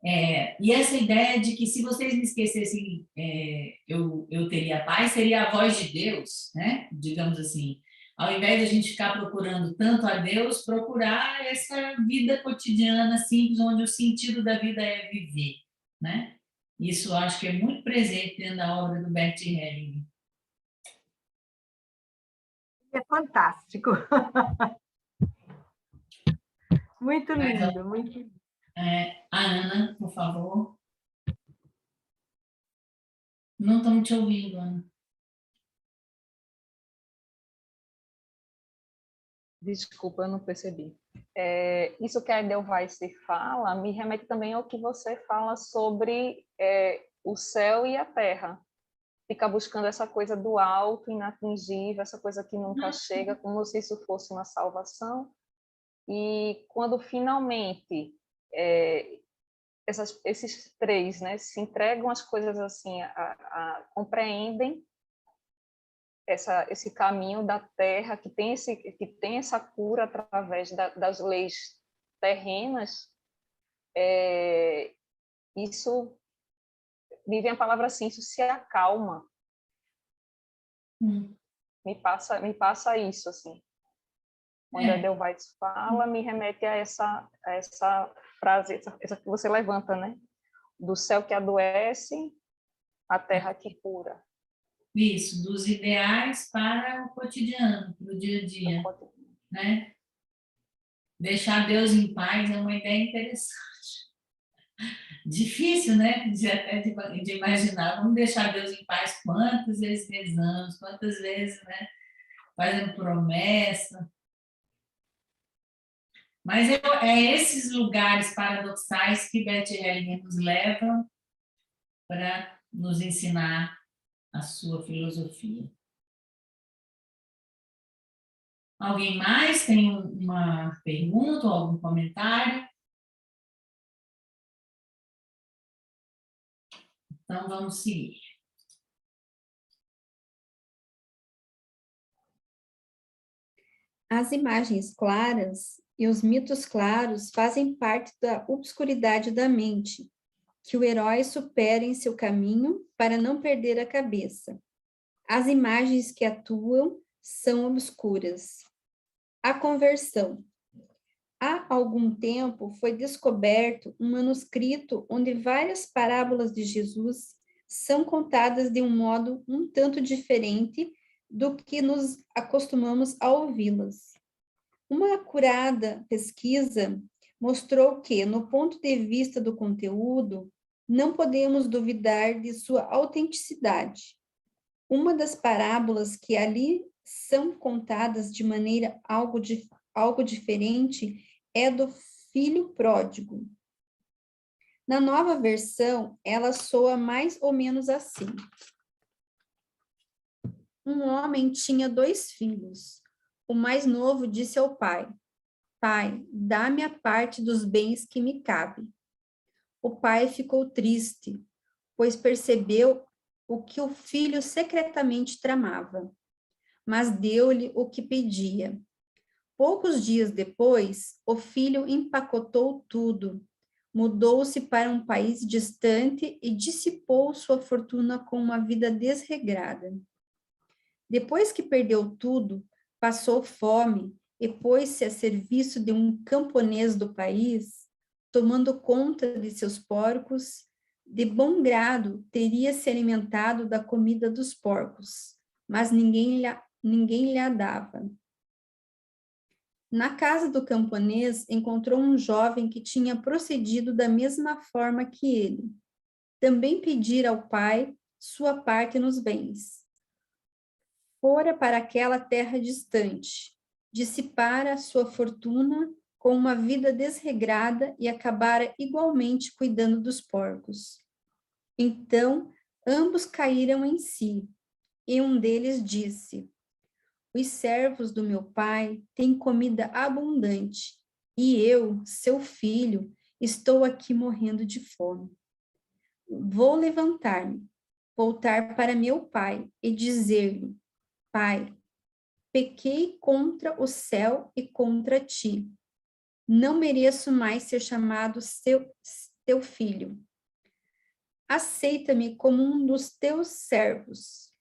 E essa ideia de que se vocês me esquecessem, eu teria paz, seria a voz de Deus, né? Digamos assim. Ao invés de a gente ficar procurando tanto a Deus, procurar essa vida cotidiana simples, onde o sentido da vida é viver, né? Isso eu acho que é muito presente dentro da obra do Bert Hellinger. É fantástico. Muito lindo, muito lindo. A Ana, por favor. Não estamos te ouvindo, Ana. Desculpa, eu não percebi. Isso que a Edelweiss fala me remete também ao que você fala sobre o céu e a terra. Fica buscando essa coisa do alto, inatingível, essa coisa que nunca chega, como se isso fosse uma salvação. E quando finalmente esses três, né, se entregam as coisas assim, compreendem esse caminho da terra, que tem essa cura através das leis terrenas, isso, me vem a palavra assim, isso se acalma. Me passa isso, assim. Quando a Edelweiss fala, me remete a essa frase, essa que você levanta, né? Do céu que adoece, a terra que cura. Isso, dos ideais para o cotidiano, para o dia a dia, né? Deixar Deus em paz é uma ideia interessante. Difícil, né? De imaginar. Vamos deixar Deus em paz quantas vezes rezamos, quantas vezes, né? Fazendo promessa. Mas esses lugares paradoxais que Bert Hellinger nos leva para nos ensinar a sua filosofia. Alguém mais tem uma pergunta ou algum comentário? Então, vamos seguir. As imagens claras e os mitos claros fazem parte da obscuridade da mente, que o herói supera em seu caminho para não perder a cabeça. As imagens que atuam são obscuras. A conversão. Há algum tempo foi descoberto um manuscrito onde várias parábolas de Jesus são contadas de um modo um tanto diferente do que nos acostumamos a ouvi-las. Uma acurada pesquisa mostrou que, no ponto de vista do conteúdo, não podemos duvidar de sua autenticidade. Uma das parábolas que ali são contadas de maneira algo diferente é do filho pródigo. Na nova versão, ela soa mais ou menos assim. Um homem tinha 2 filhos. O mais novo disse ao pai: Pai, dá-me a parte dos bens que me cabe. O pai ficou triste, pois percebeu o que o filho secretamente tramava, mas deu-lhe o que pedia. Poucos dias depois, o filho empacotou tudo, mudou-se para um país distante e dissipou sua fortuna com uma vida desregrada. Depois que perdeu tudo, passou fome e pôs-se a serviço de um camponês do país, tomando conta de seus porcos. De bom grado teria se alimentado da comida dos porcos, mas ninguém lhe a dava. Na casa do camponês, encontrou um jovem que tinha procedido da mesma forma que ele. Também pedira ao pai sua parte nos bens. Fora para aquela terra distante, dissipara sua fortuna com uma vida desregrada e acabara igualmente cuidando dos porcos. Então, ambos caíram em si, e um deles disse: Os servos do meu pai têm comida abundante, e eu, seu filho, estou aqui morrendo de fome. Vou levantar-me, voltar para meu pai e dizer-lhe: Pai, pequei contra o céu e contra ti. Não mereço mais ser chamado teu filho. Aceita-me como um dos teus servos.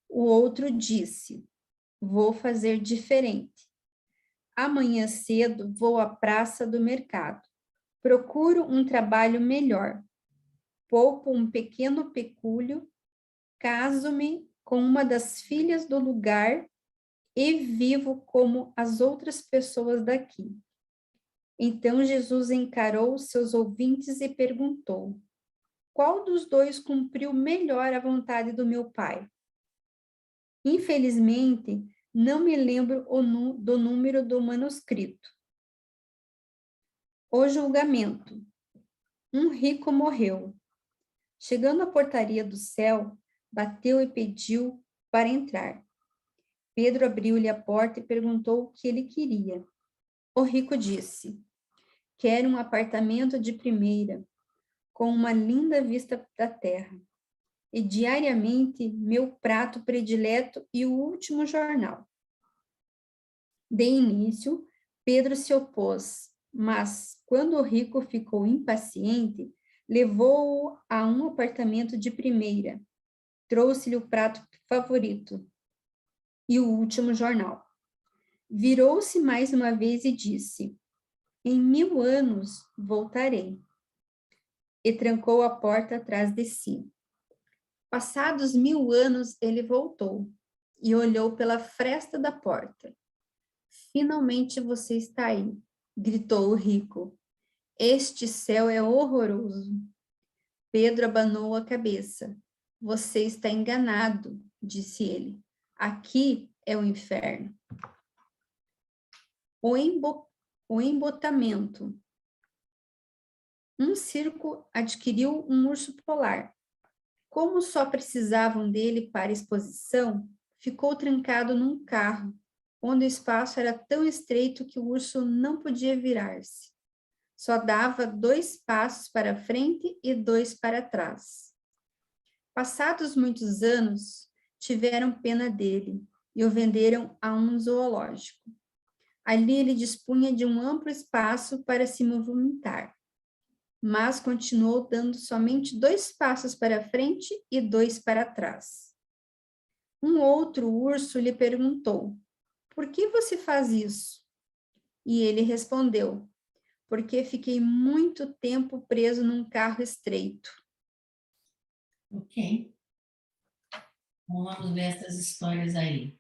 O outro disse: Vou fazer diferente. Amanhã cedo vou à praça do mercado. Procuro um trabalho melhor. Poupo um pequeno pecúlio, caso-me com uma das filhas do lugar e vivo como as outras pessoas daqui. Então Jesus encarou seus ouvintes e perguntou: Qual dos dois cumpriu melhor a vontade do meu pai? Infelizmente, não me lembro do número do manuscrito. O julgamento. Um rico morreu. Chegando à portaria do céu, bateu e pediu para entrar. Pedro abriu-lhe a porta e perguntou o que ele queria. O rico disse: Quero um apartamento de primeira, com uma linda vista da terra, e diariamente meu prato predileto e o último jornal. De início, Pedro se opôs, mas, quando o rico ficou impaciente, levou-o a um apartamento de primeira, trouxe-lhe o prato favorito e o último jornal. Virou-se mais uma vez e disse: Em 1000 anos voltarei. E trancou a porta atrás de si. Passados 1000 anos, ele voltou e olhou pela fresta da porta. Finalmente você está aí, gritou o rico. Este céu é horroroso. Pedro abanou a cabeça. Você está enganado, disse ele. Aqui é o inferno. O embotamento. Um circo adquiriu um urso polar. Como só precisavam dele para exposição, ficou trancado num carro, onde o espaço era tão estreito que o urso não podia virar-se. Só dava 2 passos para frente e 2 para trás. Passados muitos anos, tiveram pena dele e o venderam a um zoológico. Ali ele dispunha de um amplo espaço para se movimentar, mas continuou dando somente 2 passos para frente e 2 para trás. Um outro urso lhe perguntou: por que você faz isso? E ele respondeu: porque fiquei muito tempo preso num carro estreito. Ok. Então, vamos ver essas histórias aí.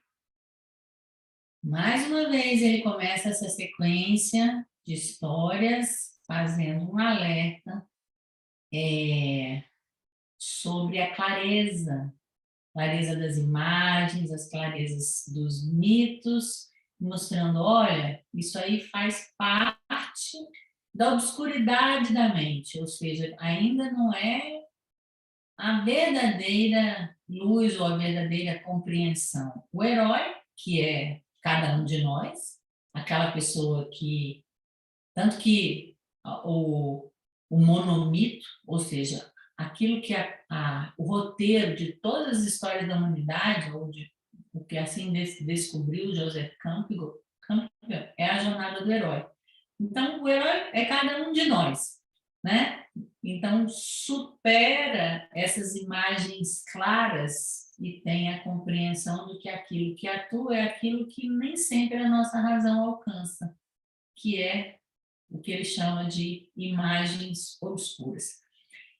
Mais uma vez, ele começa essa sequência de histórias fazendo um alerta sobre a clareza das imagens, as clarezas dos mitos, mostrando, olha, isso aí faz parte da obscuridade da mente, ou seja, ainda não é a verdadeira luz ou a verdadeira compreensão. O herói, que é cada um de nós, aquela pessoa que, tanto que o monomito, ou seja, aquilo que o roteiro de todas as histórias da humanidade, ou de o que assim descobriu Joseph Campbell, é a jornada do herói. Então, o herói é cada um de nós, né? Então, supera essas imagens claras e tem a compreensão do que aquilo que atua é aquilo que nem sempre a nossa razão alcança, que é o que ele chama de imagens obscuras.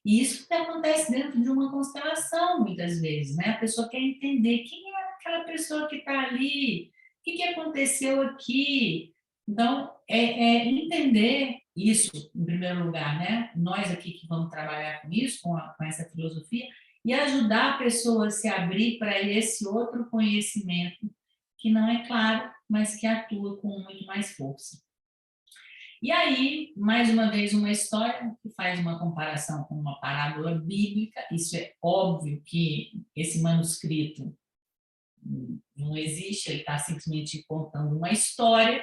E isso que acontece dentro de uma constelação, muitas vezes, né? A pessoa quer entender quem é aquela pessoa que está ali, o que aconteceu aqui. Então, entender isso, em primeiro lugar, né? Nós aqui que vamos trabalhar com isso, com essa filosofia, e ajudar a pessoa a se abrir para esse outro conhecimento, que não é claro, mas que atua com muito mais força. E aí, mais uma vez, uma história que faz uma comparação com uma parábola bíblica. Isso é óbvio que esse manuscrito não existe, ele está simplesmente contando uma história,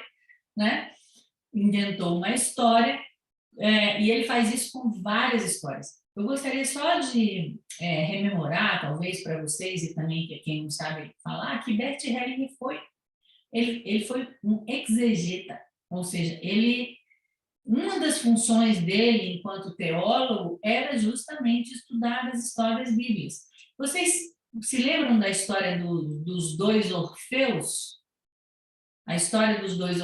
né? Inventou uma história, e ele faz isso com várias histórias. Eu gostaria só de rememorar, talvez, para vocês, e também para quem não sabe falar, que Bert Helling ele foi um exegeta, ou seja, uma das funções dele, enquanto teólogo, era justamente estudar as histórias bíblicas. Vocês se lembram da história dos 2 Orfeus? A história dos 2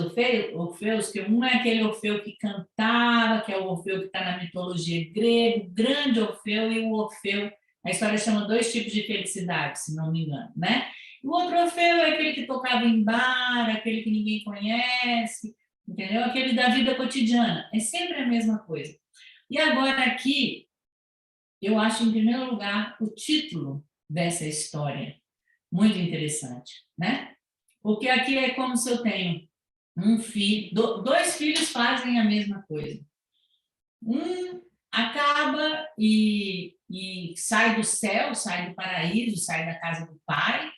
Orfeus, que um é aquele Orfeu que cantava, que é o Orfeu que está na mitologia grega, o grande Orfeu, e o Orfeu, a história chama 2 tipos de felicidade, se não me engano, né? O outro Orfeu é aquele que tocava em bar, aquele que ninguém conhece, entendeu? Aquele da vida cotidiana. É sempre a mesma coisa. E agora aqui, eu acho, em primeiro lugar, o título dessa história muito interessante, né? Porque aqui é como se eu tenho um filho, 2 filhos fazem a mesma coisa. Um acaba e sai do céu, sai do paraíso, sai da casa do pai,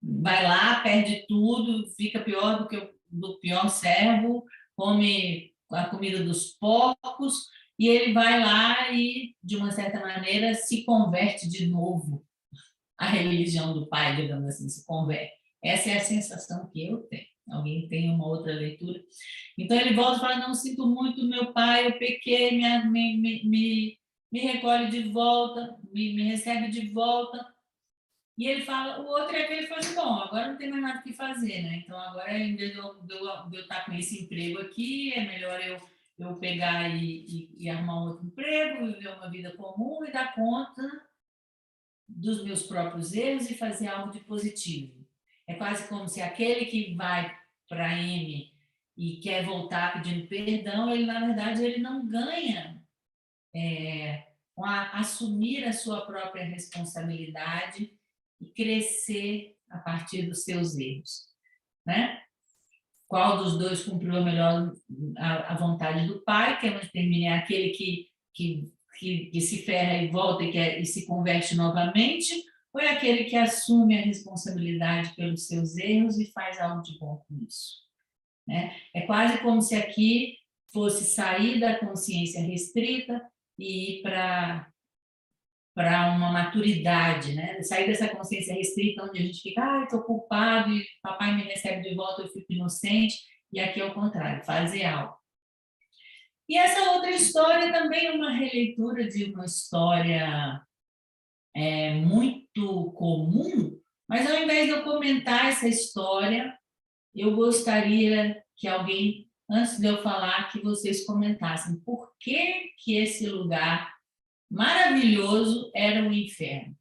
vai lá, perde tudo, fica pior do pior servo, come a comida dos porcos, e ele vai lá e, de uma certa maneira, se converte de novo à religião do pai, digamos assim, se converte. Essa é a sensação que eu tenho. Alguém tem uma outra leitura? Então ele volta e fala: não, sinto muito, meu pai, eu pequei, me recolhe de volta, me recebe de volta. E ele fala, o outro é aquele que fala assim, bom, agora não tem mais nada o que fazer, né? Então agora, em vez de eu estar com esse emprego aqui, é melhor eu pegar e arrumar um outro emprego, viver uma vida comum e dar conta dos meus próprios erros e fazer algo de positivo. É quase como se aquele que vai para M e quer voltar pedindo perdão, ele, na verdade, ele não ganha com assumir a sua própria responsabilidade e crescer a partir dos seus erros, né? Qual dos 2 cumpriu melhor a vontade do pai, que é onde termina, é aquele que se ferra e volta e se converte novamente, ou é aquele que assume a responsabilidade pelos seus erros e faz algo de bom com isso, né? É quase como se aqui fosse sair da consciência restrita e ir para uma maturidade, né? Sair dessa consciência restrita onde a gente fica, estou culpado e papai me recebe de volta, eu fico inocente, e aqui é o contrário, fazer algo. E essa outra história também é uma releitura de uma história muito comum, mas ao invés de eu comentar essa história, eu gostaria que alguém, antes de eu falar, que vocês comentassem por que que esse lugar maravilhoso era um inferno.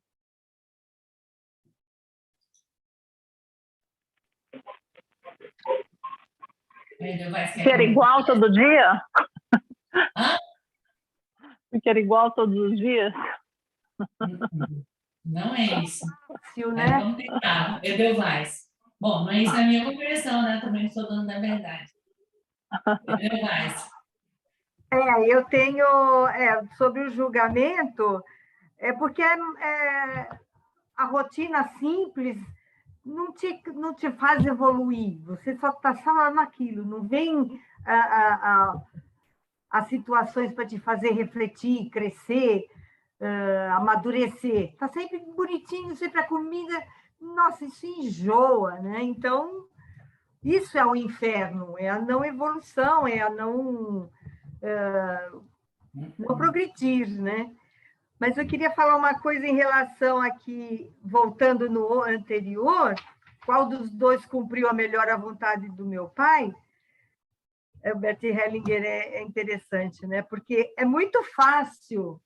Que era igual todo dia? Hã? Que era igual todos os dias? Não é isso. Né? Vamos tentar. Edelweiss. Bom, não é isso a minha compreensão, né? Também estou dando da verdade. Edelweiss. Eu tenho, sobre o julgamento, porque a rotina simples não te faz evoluir, você só está só naquilo, não vem as situações para te fazer refletir, crescer, amadurecer. Está sempre bonitinho, sempre a comida, nossa, isso enjoa, né? Então, isso é o inferno, é a não evolução, é a não progredir, né? Mas eu queria falar uma coisa em relação aqui, voltando no anterior, qual dos dois cumpriu a melhor a vontade do meu pai? O Bert Hellinger é interessante, né? Porque é muito fácil,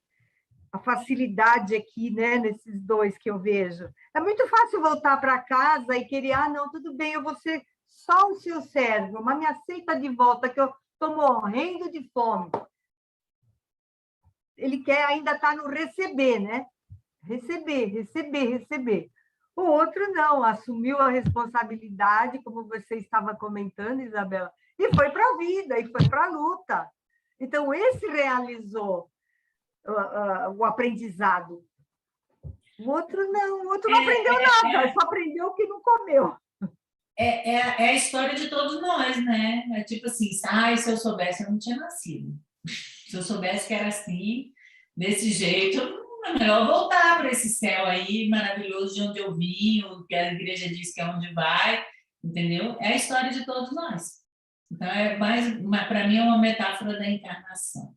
a facilidade aqui, né, nesses dois que eu vejo. É muito fácil voltar para casa e querer, não, tudo bem, eu vou ser só o seu servo, mas me aceita de volta, que eu estou morrendo de fome. Ele quer ainda estar no receber, né? Receber. O outro não, assumiu a responsabilidade, como você estava comentando, Isabela, e foi para a vida, e foi para a luta. Então, esse realizou o aprendizado. O outro não, o outro não aprendeu nada, só aprendeu o que não comeu. É a história de todos nós, né? É tipo assim, se eu soubesse, eu não tinha nascido. Se eu soubesse que era assim, desse jeito, é melhor voltar para esse céu aí maravilhoso de onde eu vim, o que a igreja diz que é onde vai, entendeu? É a história de todos nós. Então, para mim, é uma metáfora da encarnação.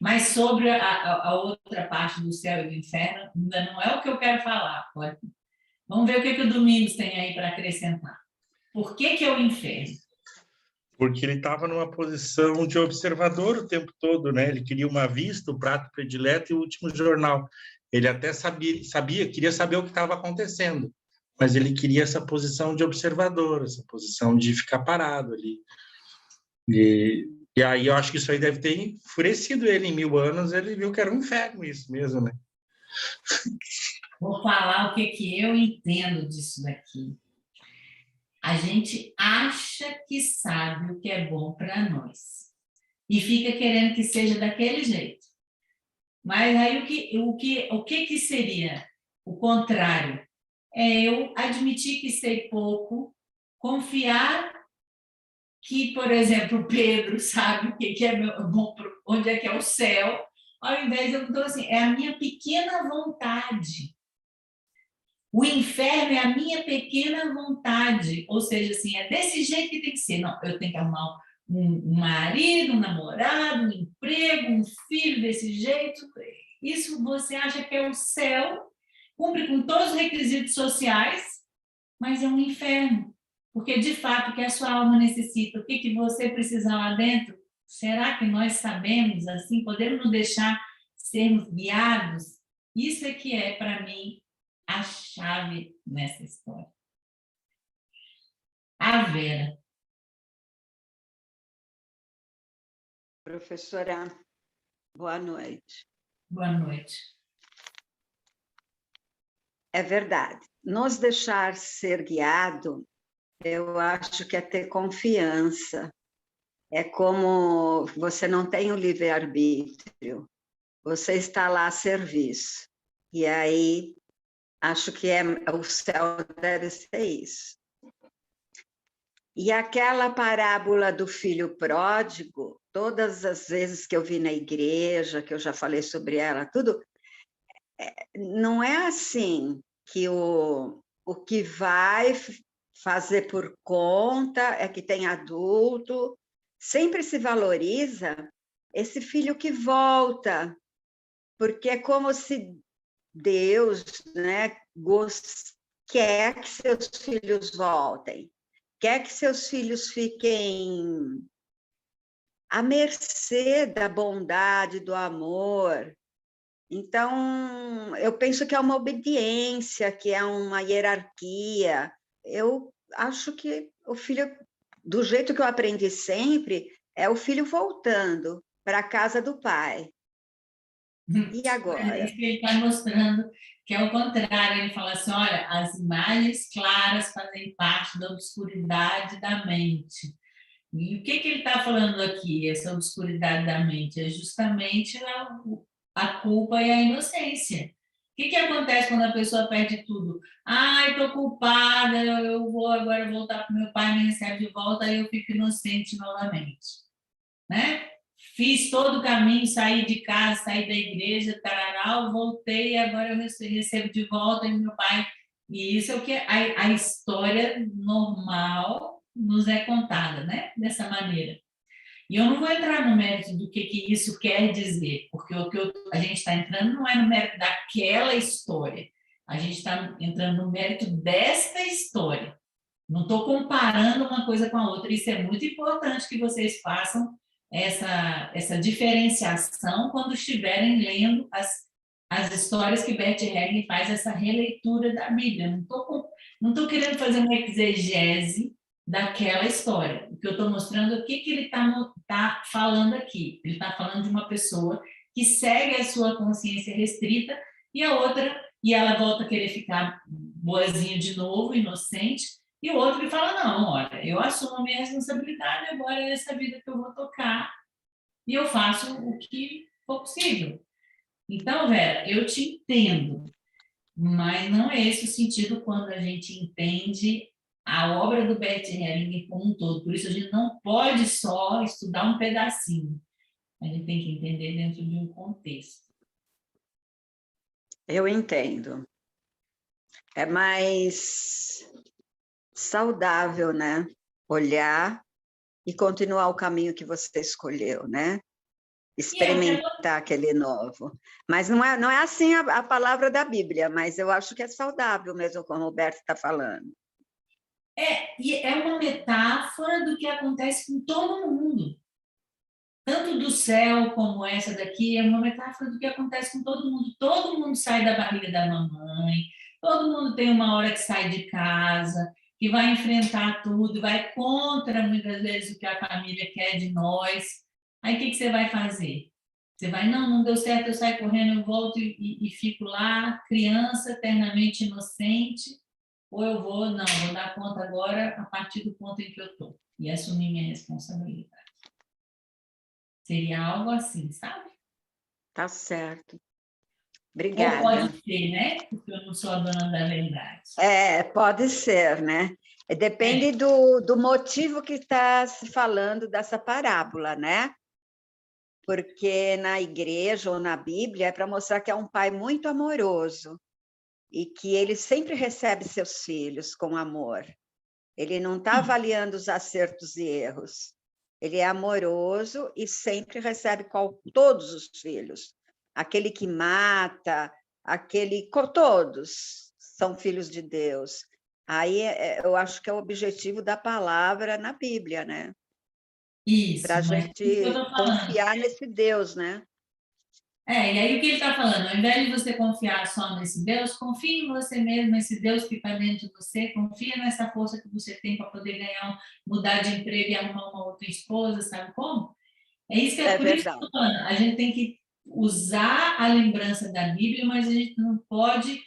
Mas sobre a outra parte do céu e do inferno, ainda não é o que eu quero falar. Vamos ver o que o Domingos tem aí para acrescentar. Por que é o inferno? Porque ele estava numa posição de observador o tempo todo, né? Ele queria uma vista, o prato predileto e o último jornal. Ele até queria saber o que estava acontecendo, mas ele queria essa posição de observador, essa posição de ficar parado ali. E aí eu acho que isso aí deve ter enfurecido ele em 1000 anos, ele viu que era um inferno isso mesmo, né? Vou falar o que eu entendo disso daqui. A gente acha que sabe o que é bom para nós e fica querendo que seja daquele jeito. Mas aí o que seria o contrário? É eu admitir que sei pouco, confiar que, por exemplo, Pedro sabe o que é bom, onde é que é o céu, ao invés de eu então assim, é a minha pequena vontade. O inferno é a minha pequena vontade, ou seja, assim, é desse jeito que tem que ser. Não, eu tenho que arrumar um marido, um namorado, um emprego, um filho desse jeito. Isso você acha que é o céu, cumpre com todos os requisitos sociais, mas é um inferno. Porque, de fato, o que a sua alma necessita, o que você precisa lá dentro, será que nós sabemos, assim, podemos nos deixar sermos guiados? Isso é que é, para mim, a chave nessa história. A Vera. Professora, boa noite. Boa noite. É verdade. Nos deixar ser guiado, eu acho que é ter confiança. É como você não tem o livre-arbítrio, você está lá a serviço. E aí, acho que o céu deve ser isso. E aquela parábola do filho pródigo, todas as vezes que eu vi na igreja, que eu já falei sobre ela, tudo, não é assim que o que vai fazer por conta, é que tem adulto. Sempre se valoriza esse filho que volta, porque é como se Deus, né, quer que seus filhos voltem, quer que seus filhos fiquem à mercê da bondade, do amor. Então, eu penso que é uma obediência, que é uma hierarquia. Eu acho que o filho, do jeito que eu aprendi sempre, é o filho voltando para a casa do pai. E É agora? isso que ele está mostrando, que é o contrário. Ele fala assim, olha, as imagens claras fazem parte da obscuridade da mente. E o que ele está falando aqui, essa obscuridade da mente? É justamente a culpa e a inocência. O que acontece quando a pessoa perde tudo? Ai, estou culpada, eu vou agora voltar para o meu pai, me recebe de volta, aí eu fico inocente novamente. Né? Fiz todo o caminho, saí de casa, saí da igreja, tararau, voltei, agora eu recebo de volta e meu pai... E isso é o que a história normal nos é contada, né? Dessa maneira. E eu não vou entrar no mérito do que isso quer dizer, porque o que a gente está entrando não é no mérito daquela história, a gente está entrando no mérito desta história. Não estou comparando uma coisa com a outra, isso é muito importante que vocês façam essa diferenciação quando estiverem lendo as histórias que Bert Helling faz, essa releitura da Bíblia. Não estou querendo fazer uma exegese daquela história. O que eu estou mostrando é o que ele tá falando aqui. Ele está falando de uma pessoa que segue a sua consciência restrita e a outra, e ela volta a querer ficar boazinha de novo, inocente, e o outro que fala, não, olha, eu assumo a minha responsabilidade, agora é essa vida que eu vou tocar e eu faço o que for possível. Então, Vera, eu te entendo, mas não é esse o sentido quando a gente entende a obra do Bert Hellinger como um todo. Por isso, a gente não pode só estudar um pedacinho. A gente tem que entender dentro de um contexto. Eu entendo. É mais saudável, né? Olhar e continuar o caminho que você escolheu, né? Experimentar aquele novo. Mas não é assim a palavra da Bíblia, mas eu acho que é saudável mesmo, como o Roberto está falando. E é uma metáfora do que acontece com todo mundo. Tanto do céu como essa daqui, é uma metáfora do que acontece com todo mundo. Todo mundo sai da barriga da mamãe, todo mundo tem uma hora que sai de casa, que vai enfrentar tudo, vai contra, muitas vezes, o que a família quer de nós. Aí, o que você vai fazer? Você vai, não deu certo, eu saio correndo, eu volto e fico lá, criança, eternamente inocente, ou eu vou dar conta agora a partir do ponto em que eu estou, e assumir minha responsabilidade. Seria algo assim, sabe? Tá certo. Obrigada. Ou pode ser, né? Porque eu não sou a dona da verdade. Pode ser, né? Depende do motivo que está se falando dessa parábola, né? Porque na igreja ou na Bíblia é para mostrar que é um pai muito amoroso e que ele sempre recebe seus filhos com amor. Ele não está avaliando os acertos e erros. Ele é amoroso e sempre recebe todos os filhos. Aquele que mata, todos são filhos de Deus. Aí eu acho que é o objetivo da palavra na Bíblia, né? Isso. Para a gente confiar nesse Deus, né? E aí o que ele está falando? Ao invés de você confiar só nesse Deus, confie em você mesmo, nesse Deus que está dentro de você, confia nessa força que você tem para poder mudar de emprego e arrumar uma outra esposa, sabe como? É isso que por isso que eu estou falando. A gente tem que usar a lembrança da Bíblia, mas a gente não pode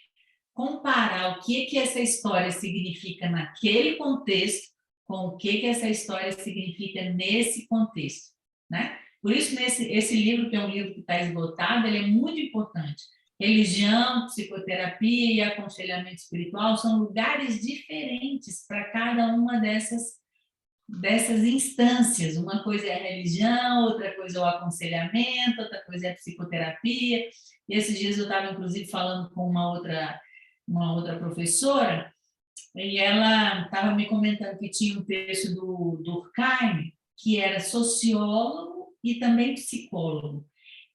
comparar o que essa história significa naquele contexto com o que essa história significa nesse contexto, né? Por isso, esse livro, que é um livro que está esgotado, ele é muito importante. Religião, psicoterapia e aconselhamento espiritual são lugares diferentes para cada uma dessas instâncias. Uma coisa é a religião, outra coisa é o aconselhamento, outra coisa é a psicoterapia. E esses dias eu estava, inclusive, falando com uma outra professora, E ela estava me comentando que tinha um texto do Durkheim, que era sociólogo e também psicólogo.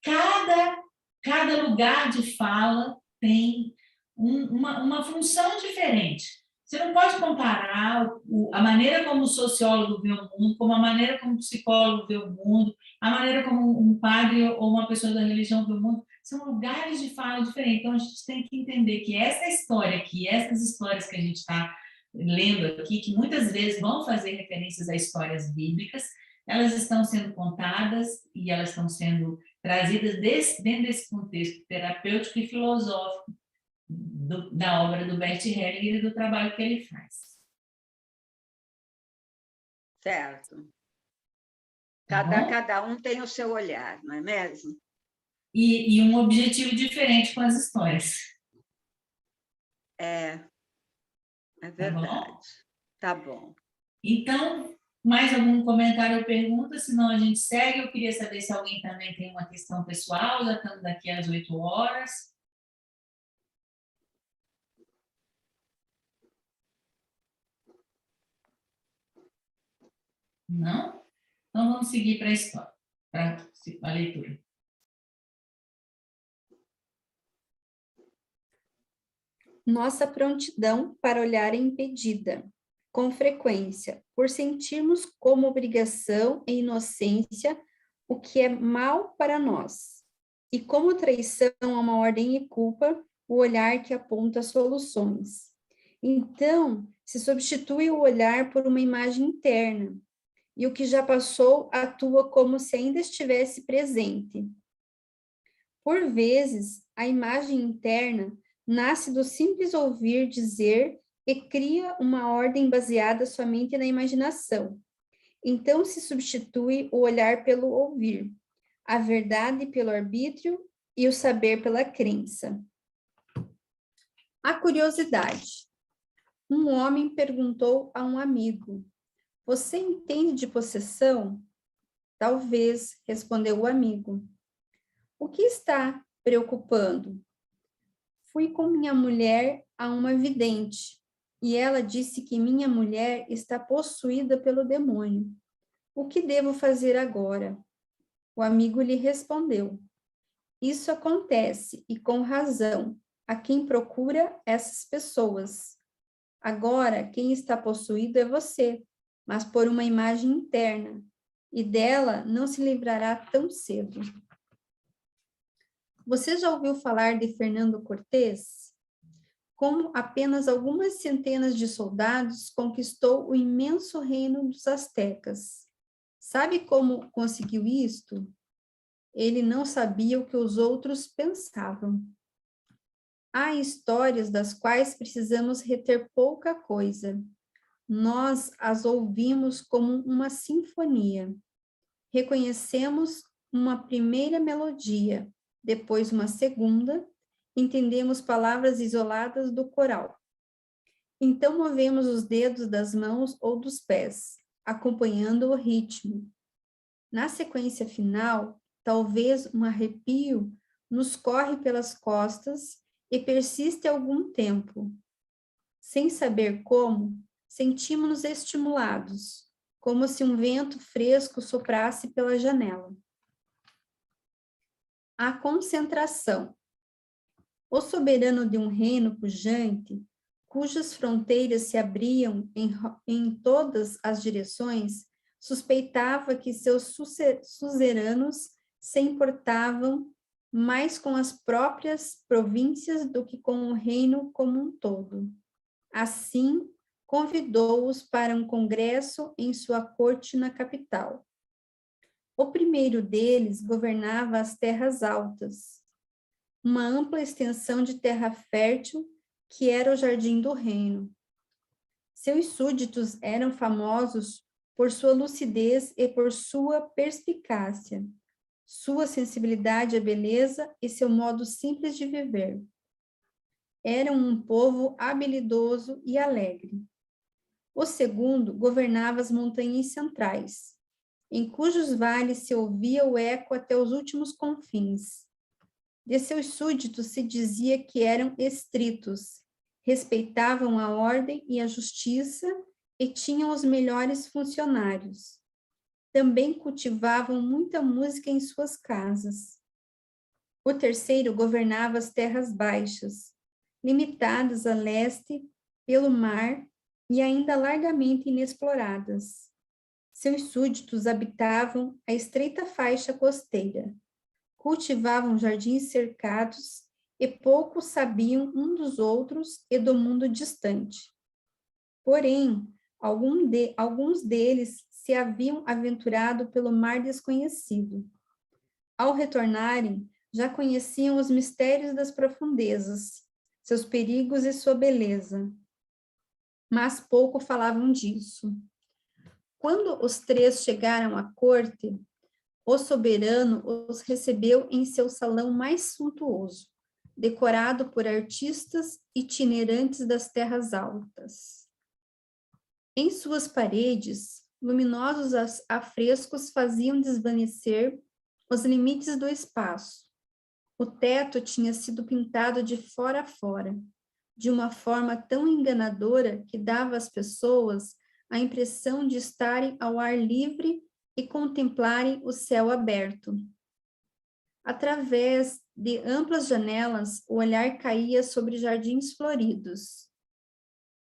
Cada lugar de fala tem uma função diferente. Você não pode comparar a maneira como o sociólogo vê o mundo, como a maneira como o psicólogo vê o mundo, a maneira como um padre ou uma pessoa da religião vê o mundo. São lugares de fala diferentes. Então, a gente tem que entender que essa história aqui, essas histórias que a gente está lendo aqui, que muitas vezes vão fazer referências a histórias bíblicas, elas estão sendo contadas e elas estão sendo trazidas dentro desse contexto terapêutico e filosófico da obra do Bert Hellinger e do trabalho que ele faz. Certo. Cada um tem o seu olhar, não é mesmo? E um objetivo diferente com as histórias. É verdade. Tá bom. Então, mais algum comentário ou pergunta? Senão a gente segue. Eu queria saber se alguém também tem uma questão pessoal. Já estamos daqui às 8 horas. Não? Então, vamos seguir para a história, para a leitura. Nossa prontidão para olhar é impedida, com frequência, por sentirmos como obrigação e inocência o que é mal para nós, e como traição a uma ordem e culpa, o olhar que aponta soluções. Então, se substitui o olhar por uma imagem interna, e o que já passou atua como se ainda estivesse presente. Por vezes, a imagem interna nasce do simples ouvir dizer e cria uma ordem baseada somente na imaginação. Então se substitui o olhar pelo ouvir, a verdade pelo arbítrio e o saber pela crença. A curiosidade. Um homem perguntou a um amigo: "Você entende de possessão?" "Talvez", respondeu o amigo. "O que está preocupando?" "Fui com minha mulher a uma vidente, e ela disse que minha mulher está possuída pelo demônio. O que devo fazer agora?" O amigo lhe respondeu: "Isso acontece, e com razão, a quem procura essas pessoas. Agora, quem está possuído é você, mas por uma imagem interna, e dela não se livrará tão cedo." Você já ouviu falar de Fernando Cortés? Com apenas algumas centenas de soldados, conquistou o imenso reino dos astecas. Sabe como conseguiu isto? Ele não sabia o que os outros pensavam. Há histórias das quais precisamos reter pouca coisa. Nós as ouvimos como uma sinfonia. Reconhecemos uma primeira melodia, depois uma segunda, entendemos palavras isoladas do coral. Então movemos os dedos das mãos ou dos pés, acompanhando o ritmo. Na sequência final, talvez um arrepio nos corre pelas costas e persiste algum tempo. Sem saber como, sentimos-nos estimulados, como se um vento fresco soprasse pela janela. A concentração. O soberano de um reino pujante, cujas fronteiras se abriam em todas as direções, suspeitava que seus suzeranos se importavam mais com as próprias províncias do que com o reino como um todo. Assim, convidou-os para um congresso em sua corte na capital. O primeiro deles governava as terras altas, uma ampla extensão de terra fértil que era o jardim do reino. Seus súditos eram famosos por sua lucidez e por sua perspicácia, sua sensibilidade à beleza e seu modo simples de viver. Eram um povo habilidoso e alegre. O segundo governava as montanhas centrais, em cujos vales se ouvia o eco até os últimos confins. De seus súditos se dizia que eram estritos, respeitavam a ordem e a justiça e tinham os melhores funcionários. Também cultivavam muita música em suas casas. O terceiro governava as terras baixas, limitadas a leste pelo mar e ainda largamente inexploradas. Seus súditos habitavam a estreita faixa costeira, cultivavam jardins cercados e pouco sabiam um dos outros e do mundo distante. Porém, alguns deles se haviam aventurado pelo mar desconhecido. Ao retornarem, já conheciam os mistérios das profundezas, seus perigos e sua beleza, mas pouco falavam disso. Quando os três chegaram à corte, o soberano os recebeu em seu salão mais suntuoso, decorado por artistas itinerantes das terras altas. Em suas paredes, luminosos afrescos faziam desvanecer os limites do espaço. O teto tinha sido pintado de fora a fora, de uma forma tão enganadora que dava às pessoas a impressão de estarem ao ar livre e contemplarem o céu aberto. Através de amplas janelas, o olhar caía sobre jardins floridos.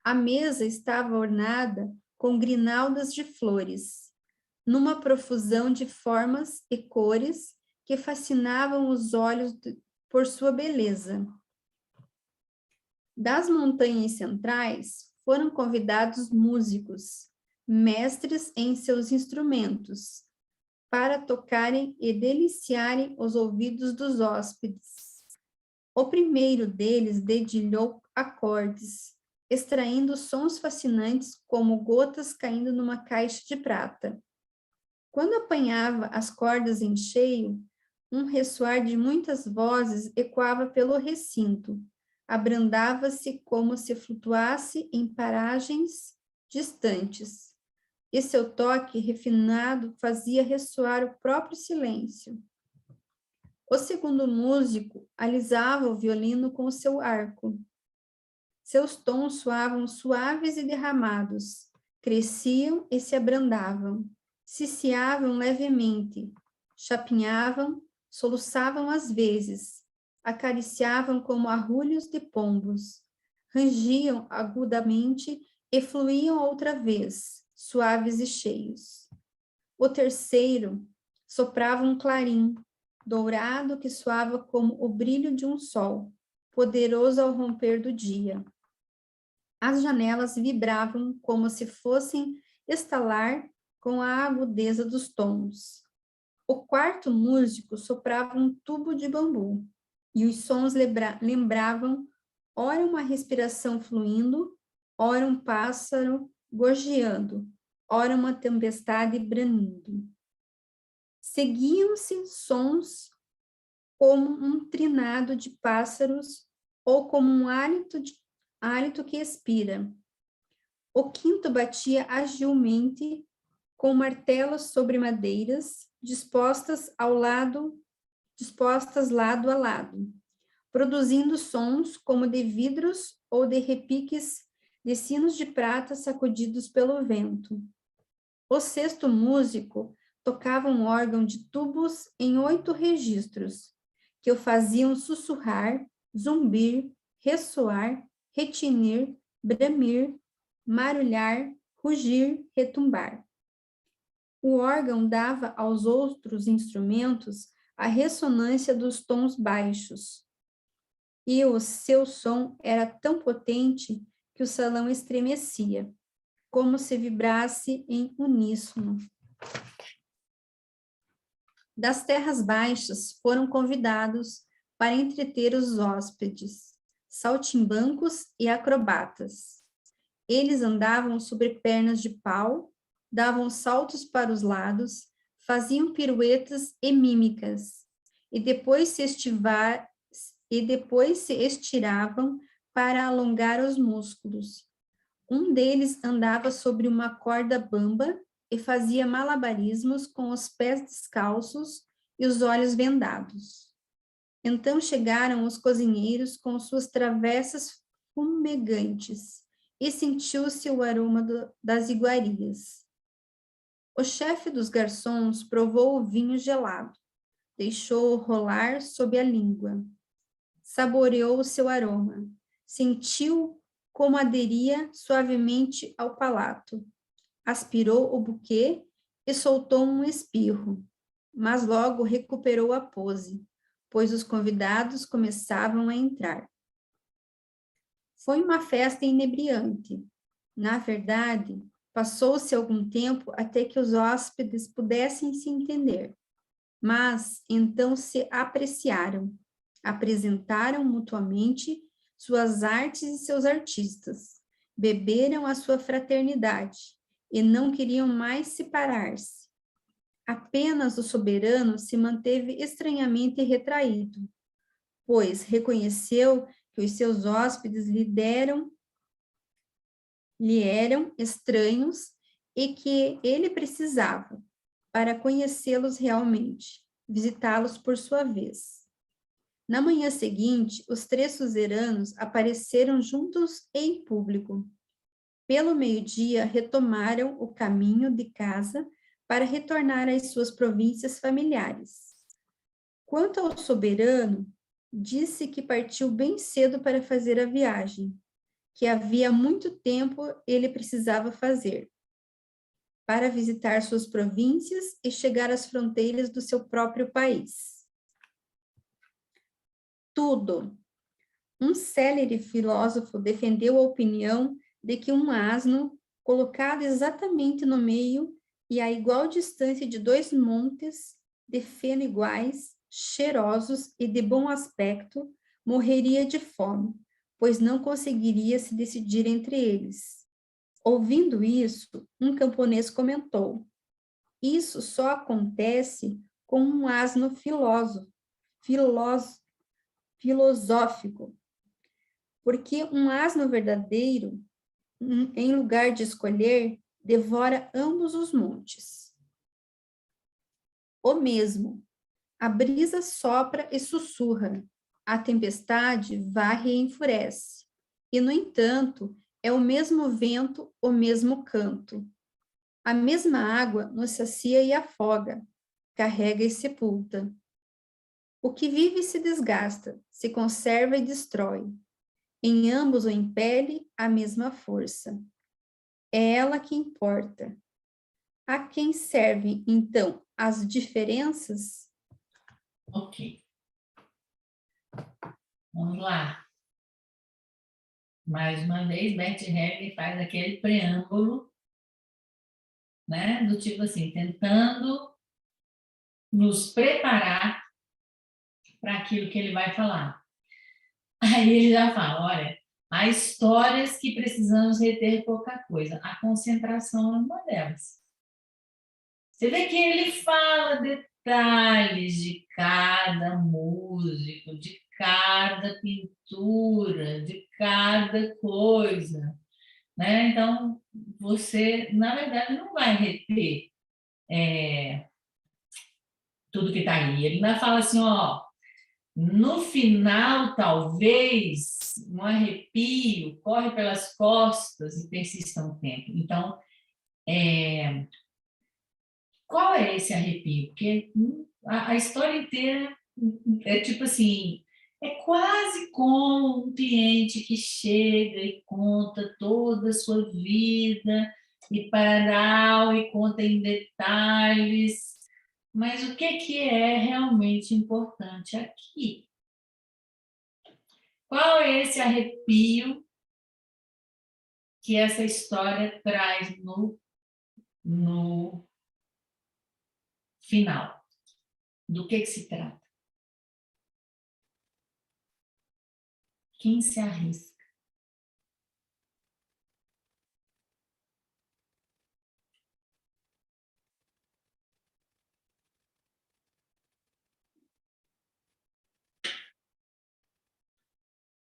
A mesa estava ornada com grinaldas de flores, numa profusão de formas e cores que fascinavam os olhos por sua beleza. Das montanhas centrais foram convidados músicos, mestres em seus instrumentos, para tocarem e deliciarem os ouvidos dos hóspedes. O primeiro deles dedilhou acordes, extraindo sons fascinantes como gotas caindo numa caixa de prata. Quando apanhava as cordas em cheio, um ressoar de muitas vozes ecoava pelo recinto, abrandava-se como se flutuasse em paragens distantes, e seu toque refinado fazia ressoar o próprio silêncio. O segundo músico alisava o violino com seu arco. Seus tons soavam suaves e derramados, cresciam e se abrandavam, ciciavam levemente, chapinhavam, soluçavam às vezes, acariciavam como arrulhos de pombos, rangiam agudamente e fluíam outra vez, suaves e cheios. O terceiro soprava um clarim, dourado que soava como o brilho de um sol, poderoso ao romper do dia. As janelas vibravam como se fossem estalar com a agudeza dos tons. O quarto músico soprava um tubo de bambu, e os sons lembravam ora uma respiração fluindo, ora um pássaro gorjeando, ora uma tempestade bramindo. Seguiam-se sons como um trinado de pássaros ou como um hálito que expira. O quinto batia agilmente com martelos sobre madeiras dispostas lado a lado, produzindo sons como de vidros ou de repiques de sinos de prata sacudidos pelo vento. O sexto músico tocava um órgão de tubos em 8 registros, que o faziam sussurrar, zumbir, ressoar, retinir, bramir, marulhar, rugir, retumbar. O órgão dava aos outros instrumentos a ressonância dos tons baixos, e o seu som era tão potente que o salão estremecia, como se vibrasse em uníssono. Das terras baixas foram convidados para entreter os hóspedes, saltimbancos e acrobatas. Eles andavam sobre pernas de pau, davam saltos para os lados, faziam piruetas e mímicas, e depois se estiravam para alongar os músculos. Um deles andava sobre uma corda bamba e fazia malabarismos com os pés descalços e os olhos vendados. Então chegaram os cozinheiros com suas travessas fumegantes e sentiu-se o aroma das iguarias. O chefe dos garçons provou o vinho gelado, deixou-o rolar sob a língua. Saboreou o seu aroma, sentiu como aderia suavemente ao palato. Aspirou o buquê e soltou um espirro, mas logo recuperou a pose, pois os convidados começavam a entrar. Foi uma festa inebriante. Na verdade, passou-se algum tempo até que os hóspedes pudessem se entender, mas então se apreciaram, apresentaram mutuamente suas artes e seus artistas, beberam a sua fraternidade e não queriam mais separar-se. Apenas o soberano se manteve estranhamente retraído, pois reconheceu que os seus hóspedes lhe eram estranhos e que ele precisava, para conhecê-los realmente, visitá-los por sua vez. Na manhã seguinte, os 3 suzeranos apareceram juntos em público. Pelo meio-dia, retomaram o caminho de casa para retornar às suas províncias familiares. Quanto ao soberano, disse que partiu bem cedo para fazer a viagem, que havia muito tempo ele precisava fazer, para visitar suas províncias e chegar às fronteiras do seu próprio país. Tudo. Um célere filósofo defendeu a opinião de que um asno, colocado exatamente no meio e a igual distância de 2 montes de feno iguais, cheirosos e de bom aspecto, morreria de fome, pois não conseguiria se decidir entre eles. Ouvindo isso, um camponês comentou: isso só acontece com um asno filosófico, porque um asno verdadeiro, em lugar de escolher, devora ambos os montes. O mesmo. A brisa sopra e sussurra, a tempestade varre e enfurece, e, no entanto, é o mesmo vento, o mesmo canto. A mesma água nos sacia e afoga, carrega e sepulta. O que vive e se desgasta, se conserva e destrói. Em ambos o impele a mesma força. É ela que importa. A quem servem, então, as diferenças? Ok. Vamos lá. Mais uma vez, Bert Hellinger faz aquele preâmbulo, né? Do tipo assim, tentando nos preparar para aquilo que ele vai falar. Aí ele já fala, olha, há histórias que precisamos reter pouca coisa. A concentração é uma delas. Você vê que ele fala detalhes de cada músico, de cada pintura, de cada coisa, né? Então, você, na verdade, não vai reter tudo que está aí. Ele ainda fala assim, ó, no final, talvez, um arrepio corre pelas costas e persista um tempo. Então, qual é esse arrepio? Porque a história inteira é tipo assim, é quase como um cliente que chega e conta toda a sua vida e parará e conta em detalhes. Mas o que é realmente importante aqui? Qual é esse arrepio que essa história traz no final? Do que se trata? Quem se arrisca?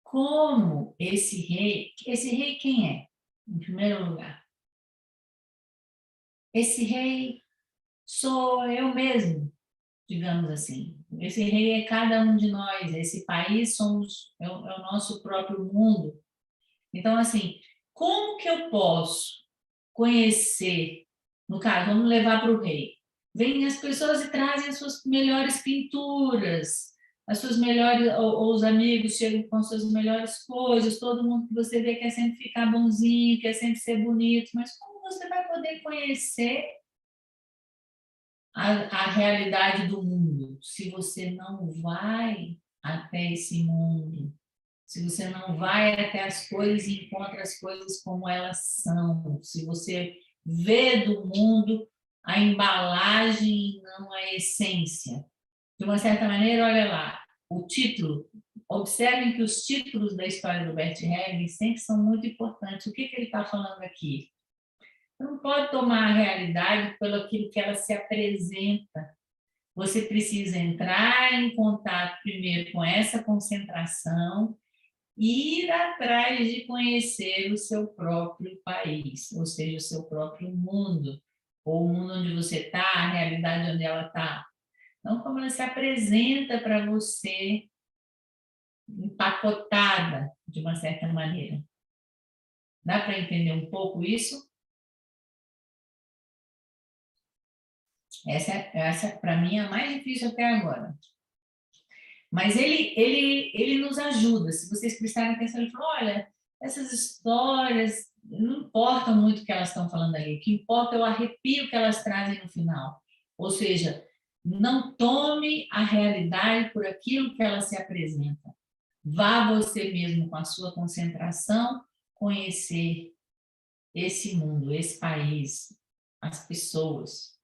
Como esse rei quem é? Em primeiro lugar, esse rei sou eu mesmo, digamos assim. Esse rei é cada um de nós, esse país é o nosso próprio mundo. Então, assim, como que eu posso conhecer, no caso, vamos levar para o rei. Vêm as pessoas e trazem as suas melhores pinturas, as suas melhores, ou os amigos chegam com as suas melhores coisas, todo mundo que você vê quer sempre ficar bonzinho, quer sempre ser bonito, mas como você vai poder conhecer a realidade do mundo se você não vai até esse mundo? Se você não vai até as coisas e encontra as coisas como elas são, se você vê do mundo a embalagem e não a essência. De uma certa maneira, olha lá, o título, observem que os títulos da história do Bert Helling sempre são muito importantes. O que ele está falando aqui? Você não pode tomar a realidade pelo aquilo que ela se apresenta. Você precisa entrar em contato primeiro com essa concentração, ir atrás de conhecer o seu próprio país, ou seja, o seu próprio mundo, ou o mundo onde você está, a realidade onde ela está. Então, como ela se apresenta para você, empacotada, de uma certa maneira. Dá para entender um pouco isso? Essa para mim, é a mais difícil até agora. Mas ele nos ajuda. Se vocês prestarem atenção, ele falou, olha, essas histórias não importam muito o que elas estão falando ali. O que importa é o arrepio que elas trazem no final. Ou seja, não tome a realidade por aquilo que ela se apresenta. Vá você mesmo com a sua concentração conhecer esse mundo, esse país, as pessoas.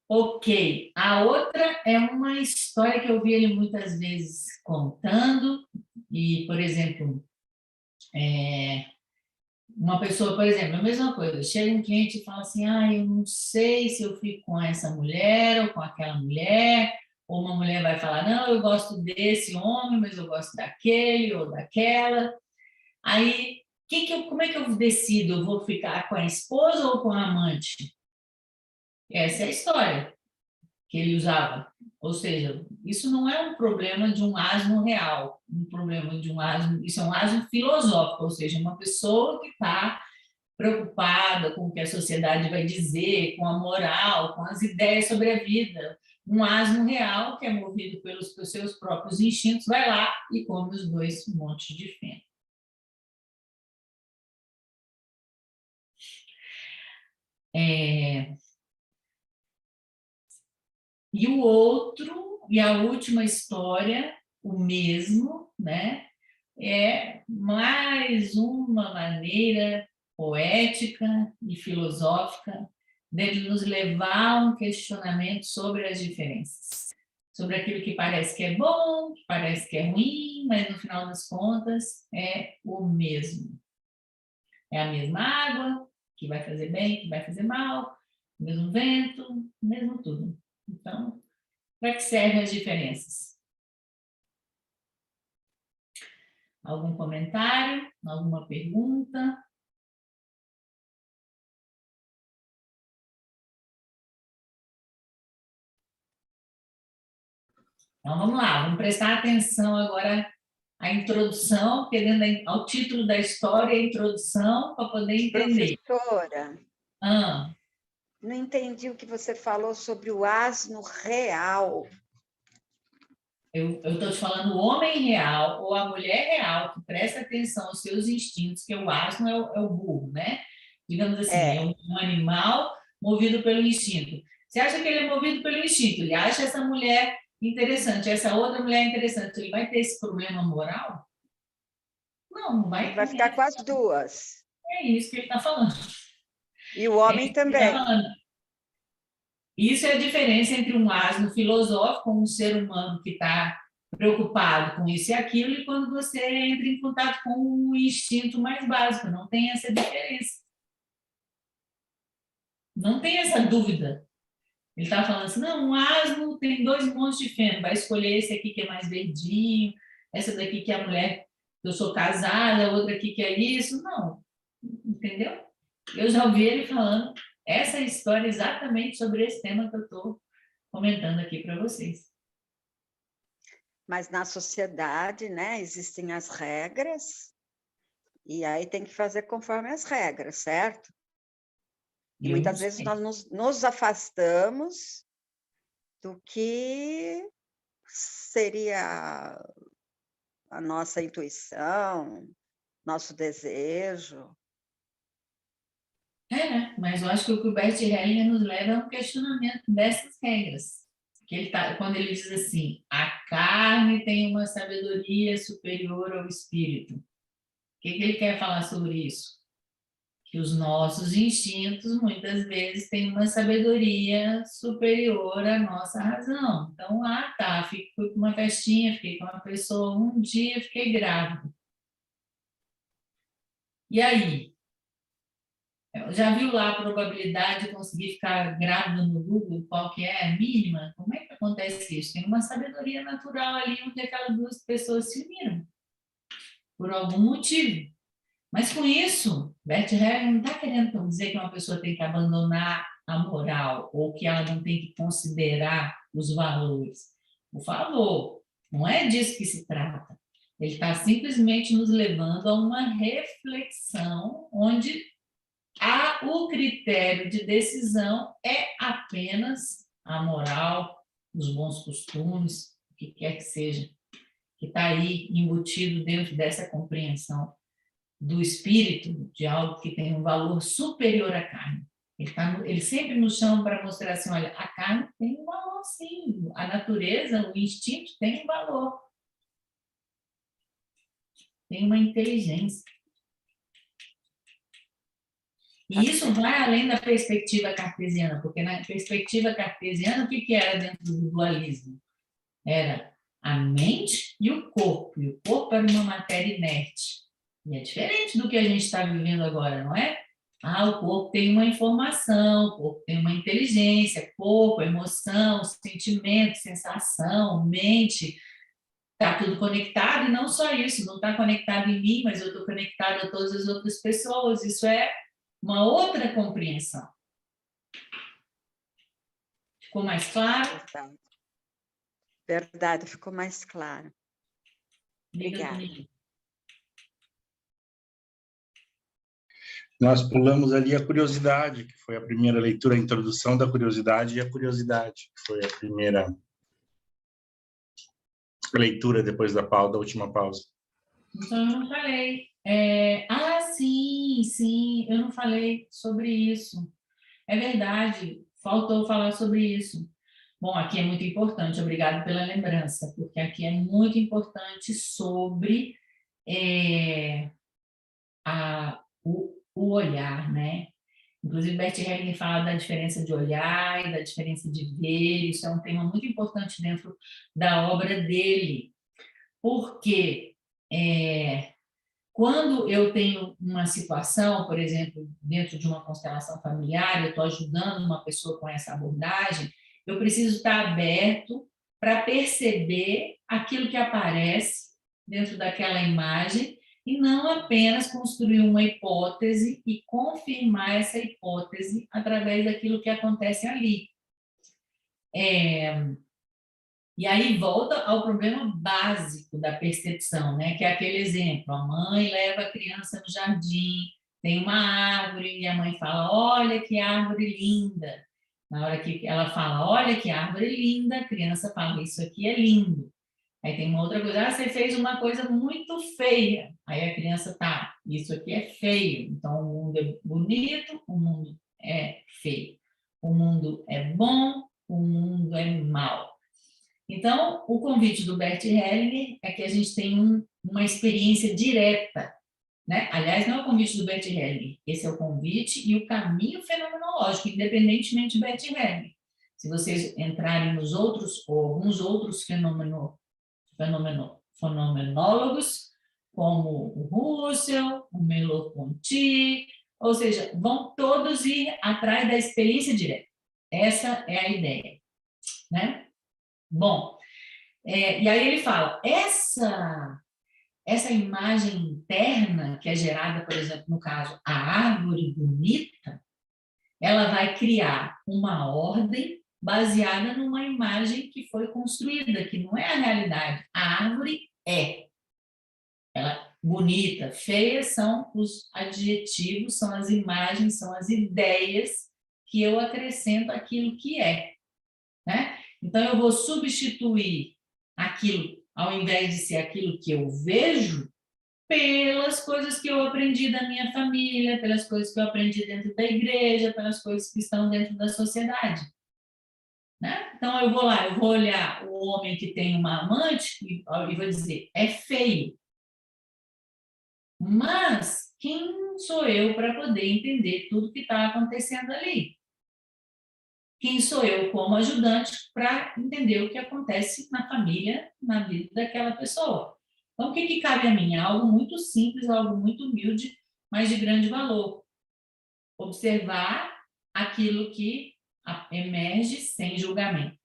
Ok, a outra é uma história que eu vi ele muitas vezes contando, e, por exemplo, uma pessoa, por exemplo, a mesma coisa, chega um cliente e fala assim, eu não sei se eu fico com essa mulher ou com aquela mulher, ou uma mulher vai falar, não, eu gosto desse homem, mas eu gosto daquele ou daquela. Aí, como é que eu decido? Eu vou ficar com a esposa ou com a amante? Essa é a história que ele usava. Ou seja, isso não é um problema de um asno real, um problema de um asno, isso é um asno filosófico, ou seja, uma pessoa que está preocupada com o que a sociedade vai dizer, com a moral, com as ideias sobre a vida. Um asno real, que é movido pelos seus próprios instintos, vai lá e come os dois montes de feno. E o outro, e a última história, o mesmo, né? É mais uma maneira poética e filosófica de nos levar a um questionamento sobre as diferenças, sobre aquilo que parece que é bom, que parece que é ruim, mas no final das contas é o mesmo. É a mesma água, que vai fazer bem, que vai fazer mal, o mesmo vento, o mesmo tudo. Então, para que servem as diferenças? Algum comentário? Alguma pergunta? Então, vamos lá, vamos prestar atenção agora à introdução, querendo ao título da história, a introdução, para poder entender. Professora, não entendi o que você falou sobre o asno real. Eu estou te falando o homem real ou a mulher real que presta atenção aos seus instintos, que o asno é o burro, né? Digamos assim, é um animal movido pelo instinto. Você acha que ele é movido pelo instinto? Ele acha essa mulher interessante, essa outra mulher interessante. Ele vai ter esse problema moral? Não vai. Vai ficar com as duas. É isso que ele está falando. E o homem também. Isso é a diferença entre um asno filosófico, um ser humano que está preocupado com isso e aquilo, e quando você entra em contato com o instinto mais básico. Não tem essa diferença. Não tem essa dúvida. Ele está falando assim, não, um asno tem 2 montes de feno, vai escolher esse aqui que é mais verdinho, essa daqui que é a mulher, eu sou casada, outra aqui que é isso. Não, entendeu? Eu já ouvi ele falando essa história exatamente sobre esse tema que eu estou comentando aqui para vocês. Mas na sociedade, né, existem as regras, e aí tem que fazer conforme as regras, certo? E muitas vezes nós nos afastamos do que seria a nossa intuição, nosso desejo. Mas eu acho que o que o Bert Hellinger nos leva é um questionamento dessas regras. Que quando ele diz assim, a carne tem uma sabedoria superior ao espírito. O que ele quer falar sobre isso? Que os nossos instintos, muitas vezes, têm uma sabedoria superior à nossa razão. Então, fui com uma festinha, fiquei com uma pessoa, um dia fiquei grávida. E aí? Já viu lá a probabilidade de conseguir ficar grávida no Google, qual que é a mínima? Como é que acontece isso? Tem uma sabedoria natural ali onde aquelas duas pessoas se uniram, por algum motivo. Mas com isso, Bert Hellinger não está querendo dizer que uma pessoa tem que abandonar a moral ou que ela não tem que considerar os valores. Por favor, não é disso que se trata. Ele está simplesmente nos levando a uma reflexão onde o critério de decisão é apenas a moral, os bons costumes, o que quer que seja, que está aí embutido dentro dessa compreensão do espírito, de algo que tem um valor superior à carne. Ele sempre nos chama para mostrar assim, olha, a carne tem um valor, sim, a natureza, o instinto tem um valor, tem uma inteligência. E isso vai além da perspectiva cartesiana, porque na perspectiva cartesiana, o que era dentro do dualismo? Era a mente e o corpo era uma matéria inerte. E é diferente do que a gente está vivendo agora, não é? O corpo tem uma informação, o corpo tem uma inteligência, corpo, emoção, sentimento, sensação, mente, está tudo conectado, e não só isso, não está conectado em mim, mas eu estou conectado a todas as outras pessoas. Isso é uma outra compreensão. Ficou mais claro? Verdade, ficou mais claro. Obrigada. Nós pulamos ali a curiosidade, que foi a primeira leitura, a introdução da curiosidade, e a curiosidade, que foi a primeira leitura depois da última pausa. Então, eu não falei. Sim, eu não falei sobre isso. É verdade, faltou falar sobre isso. Bom, aqui é muito importante, obrigado pela lembrança, porque aqui é muito importante sobre o olhar, né? Inclusive, Bert Hellinger fala da diferença de olhar e da diferença de ver. Isso é um tema muito importante dentro da obra dele, porque quando eu tenho uma situação, por exemplo, dentro de uma constelação familiar, eu estou ajudando uma pessoa com essa abordagem, eu preciso estar aberto para perceber aquilo que aparece dentro daquela imagem e não apenas construir uma hipótese e confirmar essa hipótese através daquilo que acontece ali. E aí volta ao problema básico da percepção, né? Que é aquele exemplo, a mãe leva a criança no jardim, tem uma árvore e a mãe fala, olha que árvore linda. Na hora que ela fala, olha que árvore linda, a criança fala, isso aqui é lindo. Aí tem uma outra coisa, você fez uma coisa muito feia. Aí a criança, isso aqui é feio. Então, o mundo é bonito, o mundo é feio. O mundo é bom, o mundo é mau. Então, o convite do Bert Hellinger é que a gente tenha uma experiência direta, né? Aliás, não é o convite do Bert Hellinger, esse é o convite e o caminho fenomenológico, independentemente do Bert Hellinger. Se vocês entrarem nos outros, ou alguns outros fenomenólogos, como o Russell, o Merleau-Ponty, ou seja, vão todos ir atrás da experiência direta. Essa é a ideia, né? Bom, e aí ele fala, essa imagem interna que é gerada, por exemplo, no caso, a árvore bonita, ela vai criar uma ordem baseada numa imagem que foi construída, que não é a realidade. A árvore é. Ela bonita, feia são os adjetivos, são as imagens, são as ideias que eu acrescento àquilo que é, né? Então, eu vou substituir aquilo, ao invés de ser aquilo que eu vejo, pelas coisas que eu aprendi da minha família, pelas coisas que eu aprendi dentro da igreja, pelas coisas que estão dentro da sociedade, né? Então, eu vou lá, eu vou olhar o homem que tem uma amante e vou dizer, é feio. Mas quem sou eu para poder entender tudo que está acontecendo ali? Quem sou eu como ajudante para entender o que acontece na família, na vida daquela pessoa? Então, o que cabe a mim? É algo muito simples, algo muito humilde, mas de grande valor. Observar aquilo que emerge sem julgamento.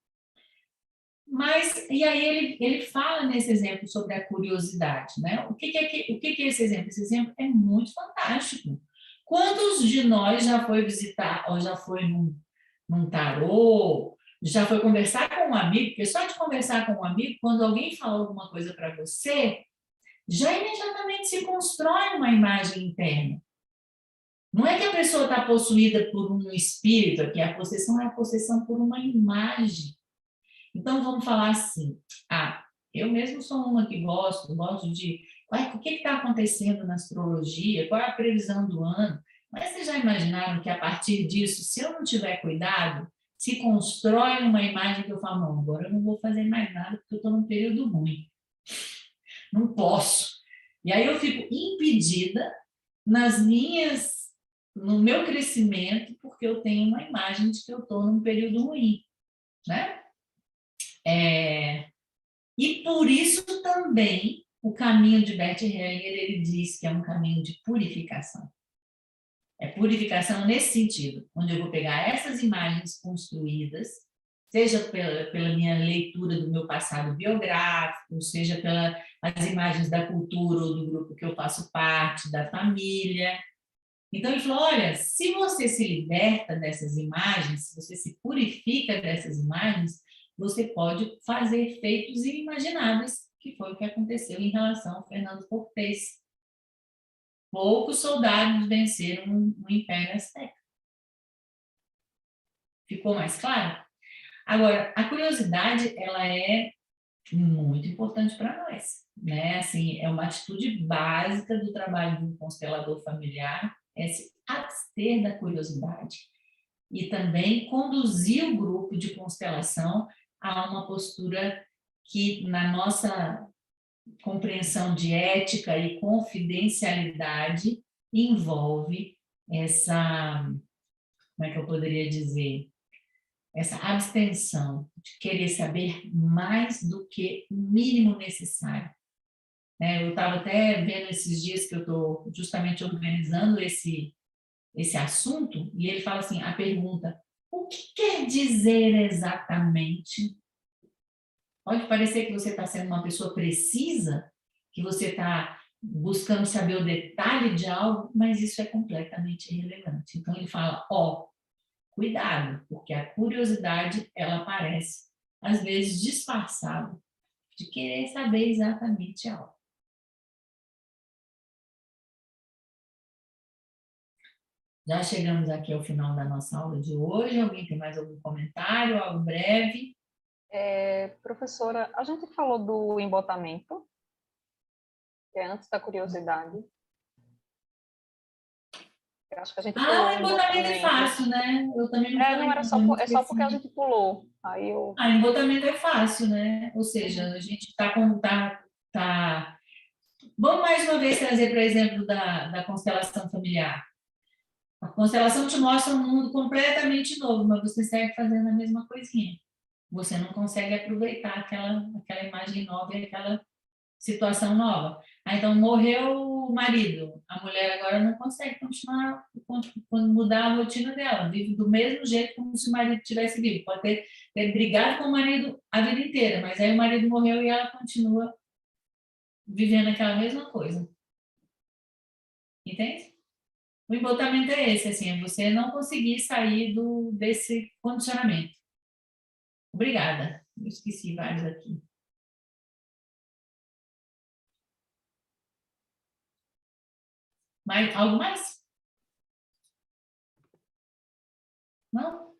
Mas, e aí ele fala nesse exemplo sobre a curiosidade, né? O que é esse exemplo? Esse exemplo é muito fantástico. Quantos de nós já foi visitar, ou já foi num tarô, já foi conversar com um amigo, porque só de conversar com um amigo, quando alguém fala alguma coisa para você, já imediatamente se constrói uma imagem interna. Não é que a pessoa está possuída por um espírito, aqui a possessão é a possessão por uma imagem. Então, vamos falar assim, eu mesmo sou uma que gosto de, o que está acontecendo na astrologia, qual é a previsão do ano, mas vocês já imaginaram que a partir disso, se eu não tiver cuidado, se constrói uma imagem que eu falo, não, agora eu não vou fazer mais nada porque eu estou num período ruim, não posso. E aí eu fico impedida no meu crescimento, porque eu tenho uma imagem de que eu estou num período ruim, né? E por isso também o caminho de Bert Hellinger, ele diz que é um caminho de purificação. É purificação nesse sentido, onde eu vou pegar essas imagens construídas, seja pela minha leitura do meu passado biográfico, seja pelas imagens da cultura ou do grupo que eu faço parte, da família. Então, ele falou, olha, se você se liberta dessas imagens, se você se purifica dessas imagens, você pode fazer efeitos inimagináveis, que foi o que aconteceu em relação ao Fernando Cortés. Poucos soldados venceram o Império Azteca. Ficou mais claro? Agora, a curiosidade, ela é muito importante para nós, né? Assim, é uma atitude básica do trabalho de um constelador familiar, é se abster da curiosidade e também conduzir o grupo de constelação a uma postura que, na nossa compreensão de ética e confidencialidade, envolve essa, como é que eu poderia dizer, essa abstenção de querer saber mais do que o mínimo necessário. Eu estava até vendo esses dias que eu estou justamente organizando esse assunto, e ele fala assim, a pergunta, o que quer dizer exatamente? Pode parecer que você está sendo uma pessoa precisa, que você está buscando saber o detalhe de algo, mas isso é completamente irrelevante. Então, ele fala, cuidado, porque a curiosidade, ela aparece, às vezes, disfarçada, de querer saber exatamente algo. Já chegamos aqui ao final da nossa aula de hoje. Alguém tem mais algum comentário, algo breve? Professora, a gente falou do embotamento, que é antes da curiosidade. Eu acho que a gente pulou o embotamento é fácil, né? Eu também não falei. Não, era só, é só porque a gente pulou. Aí eu... embotamento é fácil, né? Ou seja, a gente está com... Vamos mais uma vez trazer, por exemplo, da constelação familiar. A constelação te mostra um mundo completamente novo, mas você segue fazendo a mesma coisinha. Você não consegue aproveitar aquela imagem nova e aquela situação nova. Então, morreu o marido. A mulher agora não consegue continuar, mudar a rotina dela. Vive do mesmo jeito como se o marido tivesse vivo. Pode ter brigado com o marido a vida inteira, mas aí o marido morreu e ela continua vivendo aquela mesma coisa. Entende? O embotamento é esse, assim, é você não conseguir sair desse condicionamento. Obrigada. Eu esqueci vários aqui. Algo mais? Não?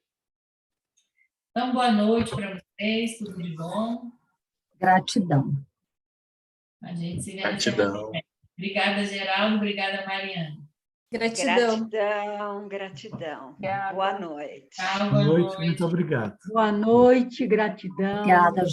Então, boa noite para vocês, tudo de bom. Gratidão. A gente se vê na semana que vem. Obrigada, Geraldo. Obrigada, Mariana. Gratidão. Gratidão. Obrigada. Boa noite. Tchau, Boa noite, muito obrigado. Boa noite, gratidão. Obrigada, Geraldo.